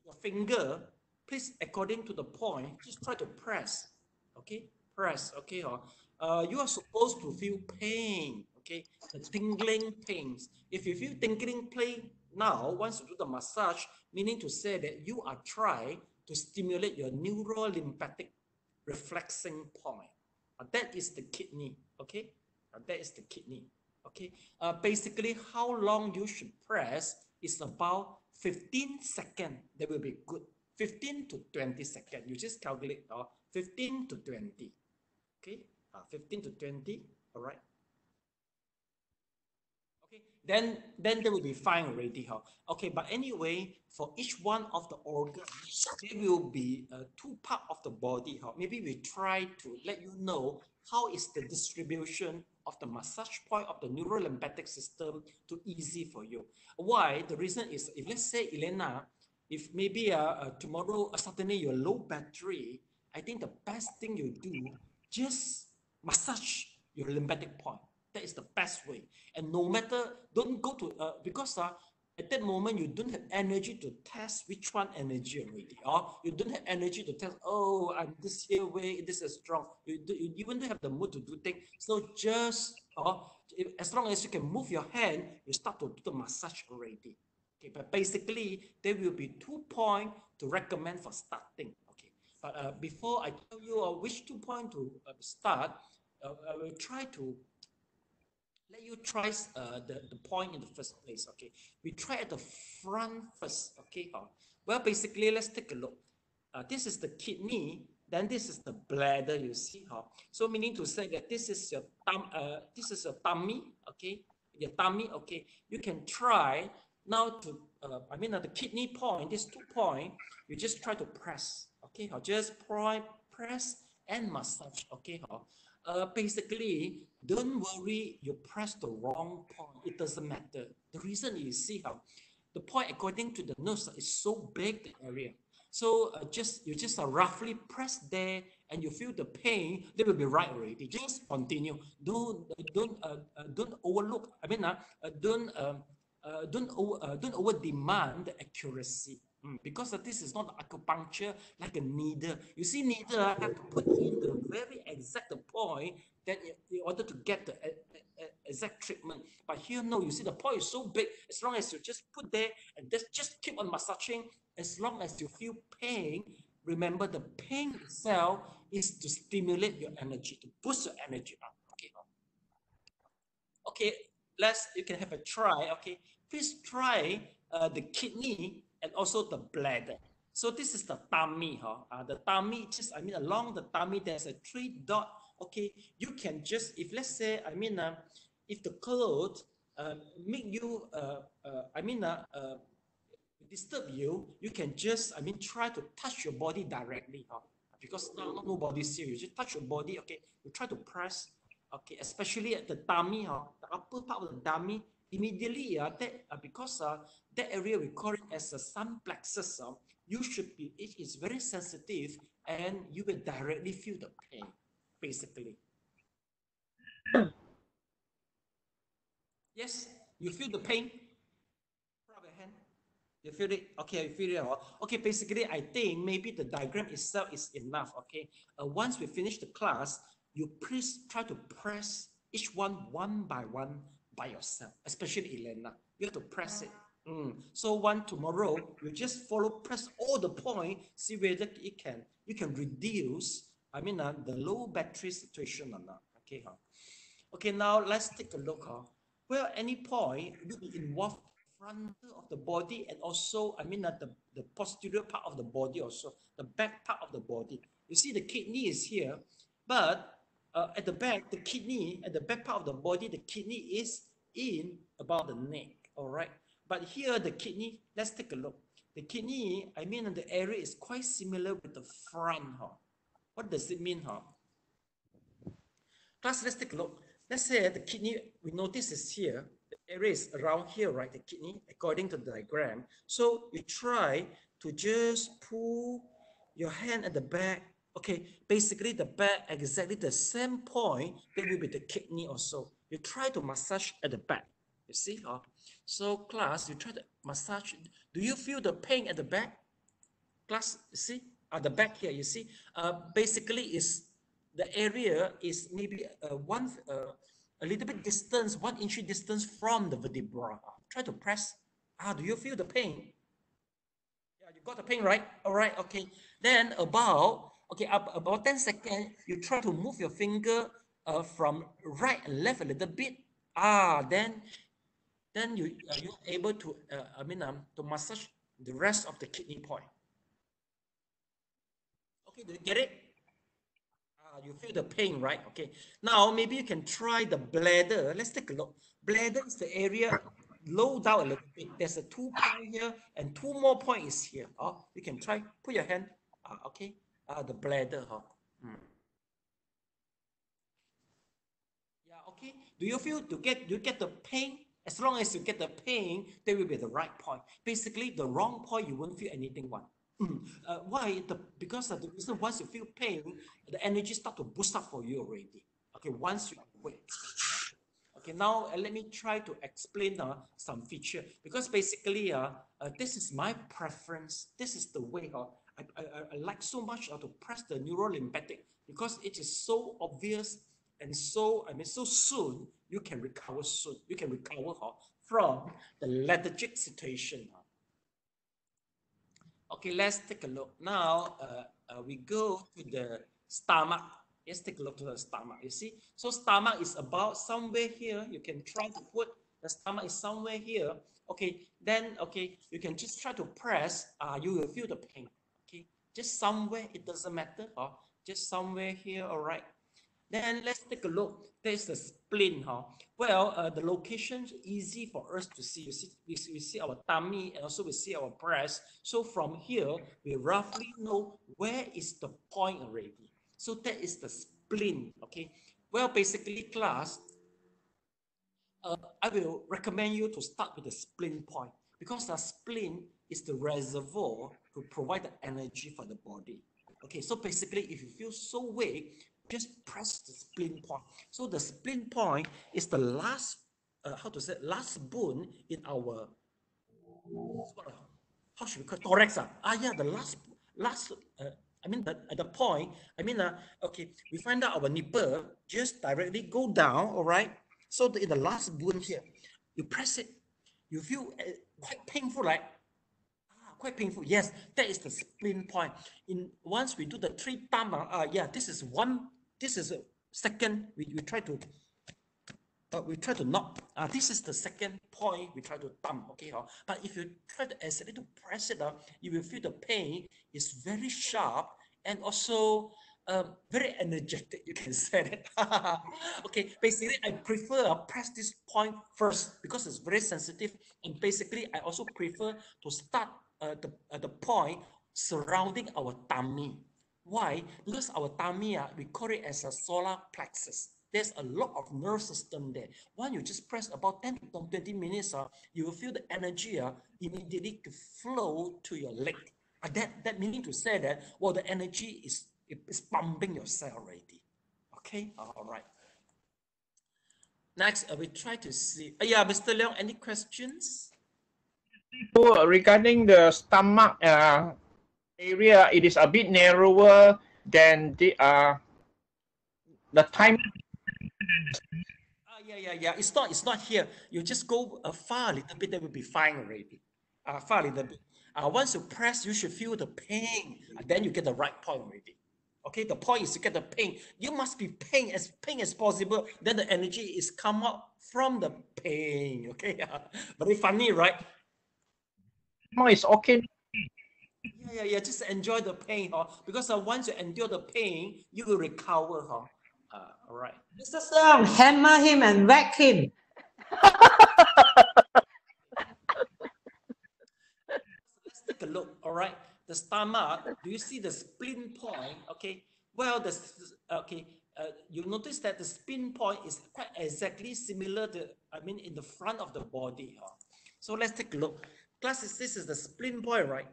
your finger, please according to the point, just try to press. Okay, press. Okay, you are supposed to feel pain. Okay, the tingling pains. If you feel tingling pain now, once you do the massage, meaning to say that you are trying to stimulate your neurolimphatic reflexing point. That is the kidney. Okay, that is the kidney. Okay, basically how long you should press is about 15 seconds. That will be good. 15 to 20 seconds. You just calculate 15 to 20. Okay, 15 to 20. All right. Okay, then they will be fine already. Okay, but anyway, for each one of the organs, there will be two parts of the body. Maybe we try to let you know how is the distribution of the massage point of the neurolymphatic system to easy for you. Why? The reason is, if let's say, Elena, if maybe tomorrow suddenly you're low battery, I think the best thing you do, just massage your lymphatic point. That is the best way. And no matter, don't go to, because at that moment you don't have energy to test which one energy already. Or you don't have energy to test, oh, I'm this here way, this is strong. You even don't have the mood to do things. So just, as long as you can move your hand, you start to do the massage already. Okay, but basically, there will be 2 points to recommend for starting. Okay, but before I tell you which 2 points to start, I will try to let you try the point in the first place. Okay, we try at the front first. Okay, well, basically, let's take a look. This is the kidney, then this is the bladder. You see, so meaning to say that this is your this is your tummy. Okay, your tummy. Okay, you can try now to the kidney point. These 2 points, you just try to press. Okay, just press and massage. Okay, basically, don't worry, you press the wrong point. It doesn't matter. The reason is, see how the point according to the nose is so big, the area. So you just roughly press there, and you feel the pain. They will be right already. Just continue. Don't overlook. Don't over demand the accuracy. Because this is not acupuncture like a needle. You see, needle have to put in the very exact point that in order to get the exact treatment. But here, no, you see the point is so big. As long as you just put there and just keep on massaging, as long as you feel pain, remember the pain itself is to stimulate your energy, to boost your energy up. Okay. Okay, you can have a try. Okay, please try the kidney and also the bladder. So this is the tummy. The tummy, along the tummy, there's a 3 dot. Okay, you can just, if let's say, if the clothes make you, disturb you, you can just, try to touch your body directly. Because now nobody's here. You just touch your body. Okay, you try to press. Okay, especially at the tummy, the upper part of the tummy, immediately, because that area we call it as a sun plexus, it is very sensitive, and you will directly feel the pain, basically. Yes, you feel the pain? Rub your hand. You feel it? Okay, you feel it? Okay, basically, I think maybe the diagram itself is enough. Okay, once we finish the class, you please try to press each one by one by yourself, especially Elena. You have to press it. So tomorrow, you just press all the point, see whether you can reduce, the low battery situation or not. Okay, okay, now let's take a look. Well, any point will involve frontal of the body and also, the posterior part of the body also, the back part of the body. You see the kidney is here, but at the back, the kidney, at the back part of the body, the kidney is in about the neck, all right? But here, the kidney, let's take a look. The kidney, the area is quite similar with the front. What does it mean? Class, let's take a look. Let's say the kidney, we notice is here. The area is around here, right? The kidney, according to the diagram. So you try to just pull your hand at the back. Okay, basically the back, exactly the same point, that will be the kidney also. You try to massage at the back. You see? So class, you try to massage. Do you feel the pain at the back? Class, you see? At the back here, you see? Basically, the area is maybe a little bit distance, 1 inch distance from the vertebra. Try to press. Do you feel the pain? Yeah, you got the pain, right? All right, okay. Then about 10 seconds, you try to move your finger from right and left a little bit. Then you're able to, to massage the rest of the kidney point. Okay, do you get it? You feel the pain, right? Okay. Now, maybe you can try the bladder. Let's take a look. Bladder is the area low down a little bit. There's a 2 point here and 2 more points here. You can try, put your hand, okay, the bladder. Yeah, okay. Do you feel, you get the pain? As long as you get the pain, they will be the right point. Basically, the wrong point, you won't feel anything. Why? Because of the reason, once you feel pain, the energy start to boost up for you already. Okay, once you wait. Okay, now let me try to explain some feature, because basically this is my preference. This is the way I like so much to press the neurolimphatic, because it is so obvious and so so soon you can recover soon. You can recover from the lethargic situation. Okay, let's take a look. Now, we go to the stomach. Let's take a look to the stomach. You see? So stomach is about somewhere here. You can try to put the stomach is somewhere here. Okay, then, okay, you can just try to press. You will feel the pain. Okay, just somewhere. It doesn't matter. Just somewhere here, all right? Then let's take a look. There's the spleen. Well, the location is easy for us to see. We see our tummy, and also we see our breast. So from here, we roughly know where is the point already. So that is the spleen. Okay. Well, basically, class, I will recommend you to start with the spleen point, because the spleen is the reservoir to provide the energy for the body. Okay, so basically, if you feel so weak, just press the spleen point. So the spleen point is the last, last bone in our, how should we call it? Thorax. Yeah, the last, the point, okay, we find out our nipple, just directly go down, all right? So in the last bone here, you press it, you feel quite painful, right? Quite painful. Yes, that is the spleen point. Once we do the 3 thumb, yeah, this is a second. We try to knock. This is the second point we try to thumb. Okay, but if you try to accidentally to press it, you will feel the pain is very sharp and also very energetic. You can say that. Okay, basically I prefer press this point first because it's very sensitive, and basically I also prefer to start the point surrounding our tummy. Why? Because our tummy, we call it as a solar plexus. There's a lot of nerve system there. When you just press about 10 to 20 minutes, you will feel the energy immediately to flow to your leg. That meaning to say that, well, the energy is pumping your cell already. Okay, all right. Next, we try to see. Yeah, Mr. Leong, any questions? So regarding the stomach area, it is a bit narrower than the time. Yeah. It's not here. You just go far a little bit, that will be fine already. Far a little bit. Once you press, you should feel the pain. Then you get the right point already. Okay, the point is to get the pain. You must be pain as possible. Then the energy is come out from the pain. Okay, very funny, right? No, it's okay. Yeah. Just enjoy the pain, because once you endure the pain, you will recover, all right. Mr. Song, hammer him and whack him. Let's take a look. All right, the stomach. Do you see the spleen point? Okay. Well, you notice that the spleen point is quite exactly similar to, in the front of the body. So let's take a look. Classes, this is the spleen point, right?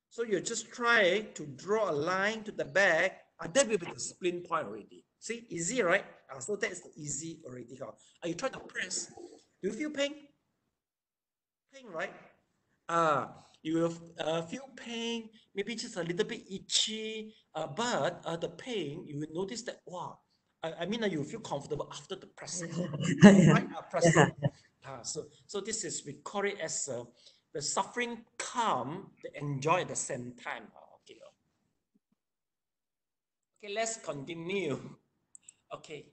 So you just try to draw a line to the back, and that will be the spleen point already. See, easy, right? So that is easy already. You try to press. Do you feel pain? Pain, right? You will feel pain, maybe just a little bit itchy, but the pain, you will notice that, wow, you feel comfortable after the pressing. Right? Pressing. So this is, we call it as the suffering calm, the enjoy at the same time. Okay, let's continue. Okay,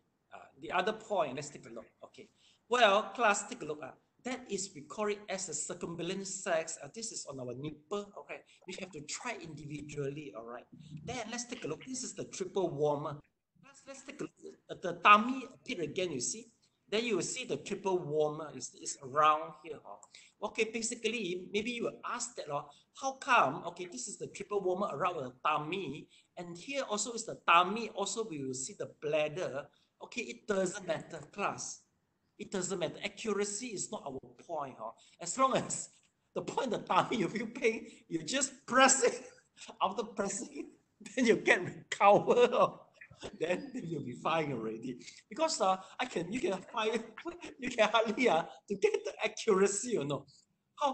the other point, let's take a look. Okay, well, class, take a look at. That is, we call it as a circumambient sex. This is on our nipple. Okay, we have to try individually. All right. Then let's take a look. This is the triple warmer. Let's take a look at the tummy appear again. You see. Then you will see the triple warmer is around here. Okay, basically, maybe you will ask that, how come? Okay, this is the triple warmer around the tummy, and here also is the tummy. Also, we will see the bladder. Okay, it doesn't matter, class. It doesn't matter. Accuracy is not our point. As long as the point the tummy you feel pain, you just press it. After pressing, then you get recover. Then you'll be fine already. Because you can hardly to get the accuracy, you know.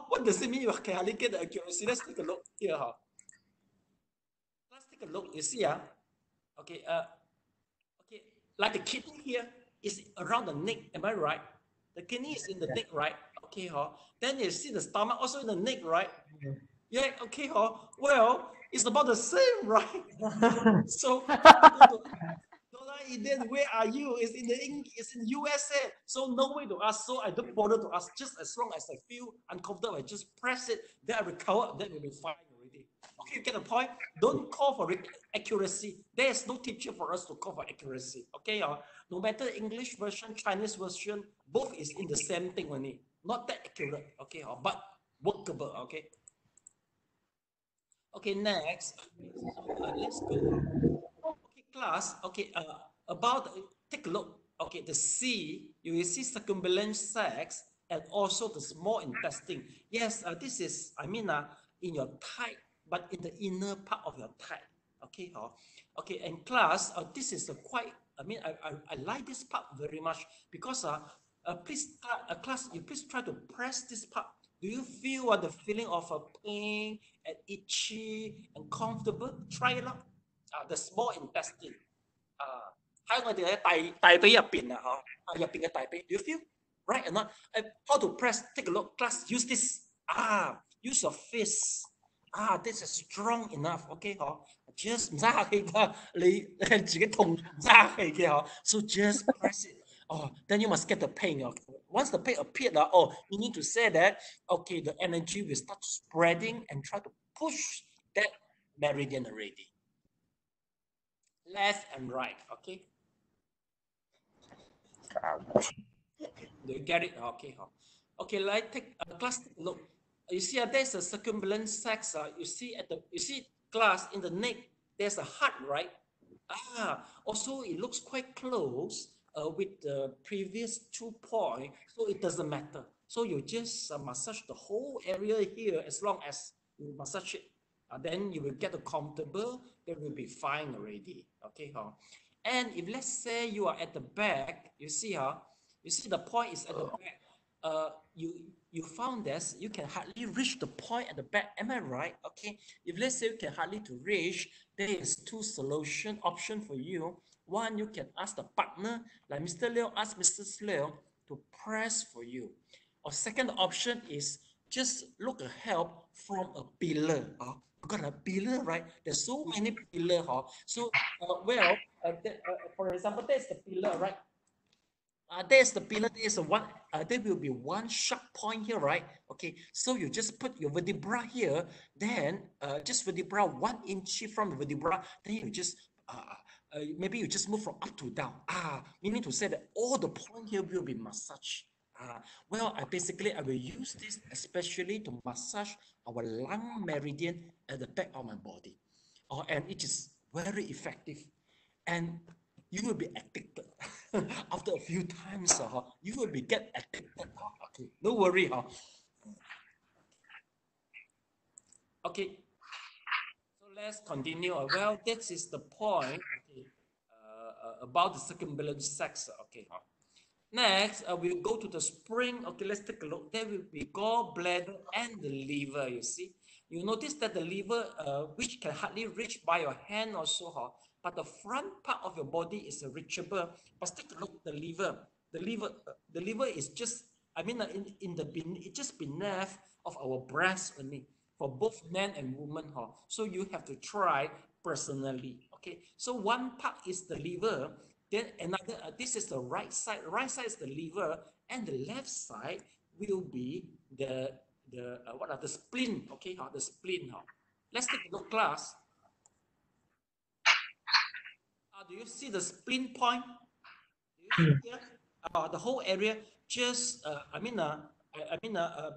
What does it mean you can hardly get the accuracy? Let's take a look here. Let's take a look. You see, okay, like the kidney here is around the neck. Am I right? The kidney is in the neck, right? Okay, then you see the stomach also in the neck, right? Yeah, okay, well, it's about the same, right? So then where are you? It's in USA. So no way to ask. So I don't bother to ask. Just as long as I feel uncomfortable, I just press it. Then I recover. Then we'll be fine already. Okay, you get the point? Don't call for accuracy. There is no teacher for us to call for accuracy. Okay, no matter English version, Chinese version, both is in the same thing only. Not that accurate. Okay, but workable. Okay. Okay, next. Let's go. Okay, class. Okay, take a look. Okay, the C, you will see circumambient sacs and also the small intestine. Yes, this is, in your thigh, but in the inner part of your thigh. Okay, okay, and class, this is I like this part very much because class, you please try to press this part. Do you feel the feeling of a pain and itchy and comfortable? Try it out. The small intestine. 喺我哋嘅大髀入邊啊，入邊嘅大髀 ，do you feel right or not? How to press? Take a look. Class, use this. Use your fist. This is strong enough. Okay, just 唔使客氣㗎，你自己痛唔使客氣嘅So just press it. Then you must get the pain. Once the pain appeared, you need to say that, okay, the energy will start spreading and try to push that meridian already. Left and right, okay? Do you get it? Okay. Okay, let's take a class look. You see, there's a circumambient sacs. You see class in the neck, there's a heart, right? Also it looks quite close with the previous 2 points, so it doesn't matter. So you just massage the whole area here as long as you massage it. Then you will get comfortable, then will be fine already. Okay, and if let's say you are at the back, you see the point is at the back. You you found that you can hardly reach the point at the back. Am I right? Okay. If let's say you can hardly to reach, there is two solution option for you. One, you can ask the partner, like Mr. Liu ask Mrs. Liu to press for you. Or second option is just look a help from a pillar. You got a pillar, right? There's so many pillar. So, for example, there's the pillar, right? There's the pillar, there's a one, there will be one sharp point here, right? Okay, so you just put your vertebra here, then just vertebra 1 inch from the vertebra, then you just, maybe you just move from up to down. Meaning to say that all the point here will be massaged. Well, I will use this especially to massage our lung meridian at the back of my body. And it is very effective. And you will be addicted. After a few times, you will be get addicted. Okay, don't worry. Okay, so let's continue. Well, this is the point, okay, about the circumambulatory sex. Okay. Next, we'll go to the spring. Okay, let's take a look. There will be gallbladder and the liver, you see. You notice that the liver, which can hardly reach by your hand also, but the front part of your body is reachable. But take a look, the liver. The liver is just, it's just beneath of our breast only, for both men and women. So you have to try personally. Okay, so one part is the liver. Then another, this is the right side. Right side is the liver, and the left side will be the spleen. Okay, the spleen. Let's take a look, class. Do you see the spleen point? Do you see here? The whole area just,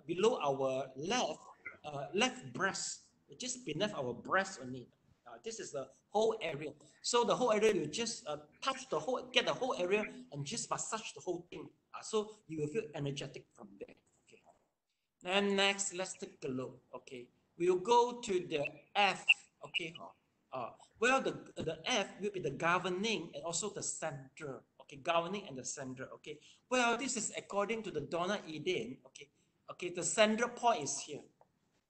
below our left breast, just beneath our breast only. This is the whole area. So the whole area, you just get the whole area and just massage the whole thing. So you will feel energetic from there. Okay. Then next, let's take a look. Okay, we'll go to the F. Okay. Well, the F will be the governing and also the center. Okay, governing and the center. Okay. Well, this is according to the Donna Eden. Okay. Okay, the center point is here.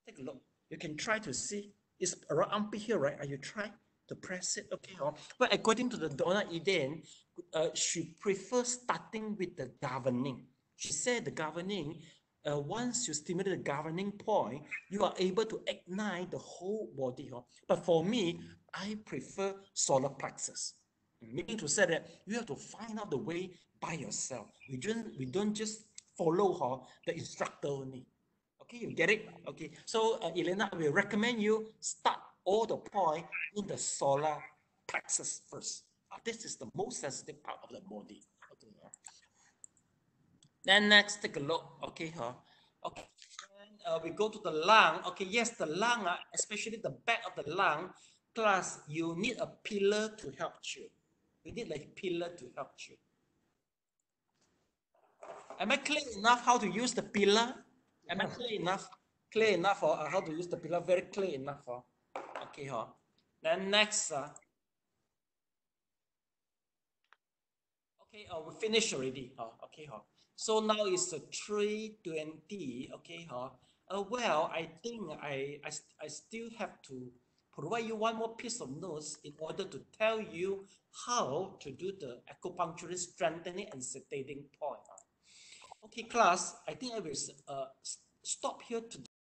Take a look. You can try to see. It's around armpit here, right? Are you trying to press it? Okay. But according to the Donna Eden, she prefers starting with the governing. She said the governing, once you stimulate the governing point, you are able to ignite the whole body. But for me, I prefer solar plexus. Meaning to say that you have to find out the way by yourself. We don't just follow the instructor only. Okay, you get it? Okay, so Elena, I will recommend you start all the point in the solar plexus first. This is the most sensitive part of the body. Okay. Then next, take a look. Okay, okay. Then we go to the lung. Okay, yes, the lung, especially the back of the lung. Class, you need a pillar to help you. You need a pillar to help you. Am I clear enough how to use the pillar? Am I clear enough? Clear enough for how to use the pillar? Very clear enough. Okay. Then next. Okay. We finished already. Okay. So now it's 3:20. Okay. Well, I think I still have to provide you one more piece of notes in order to tell you how to do the acupuncture strengthening and sedating point. Okay, class, I think I will stop here today.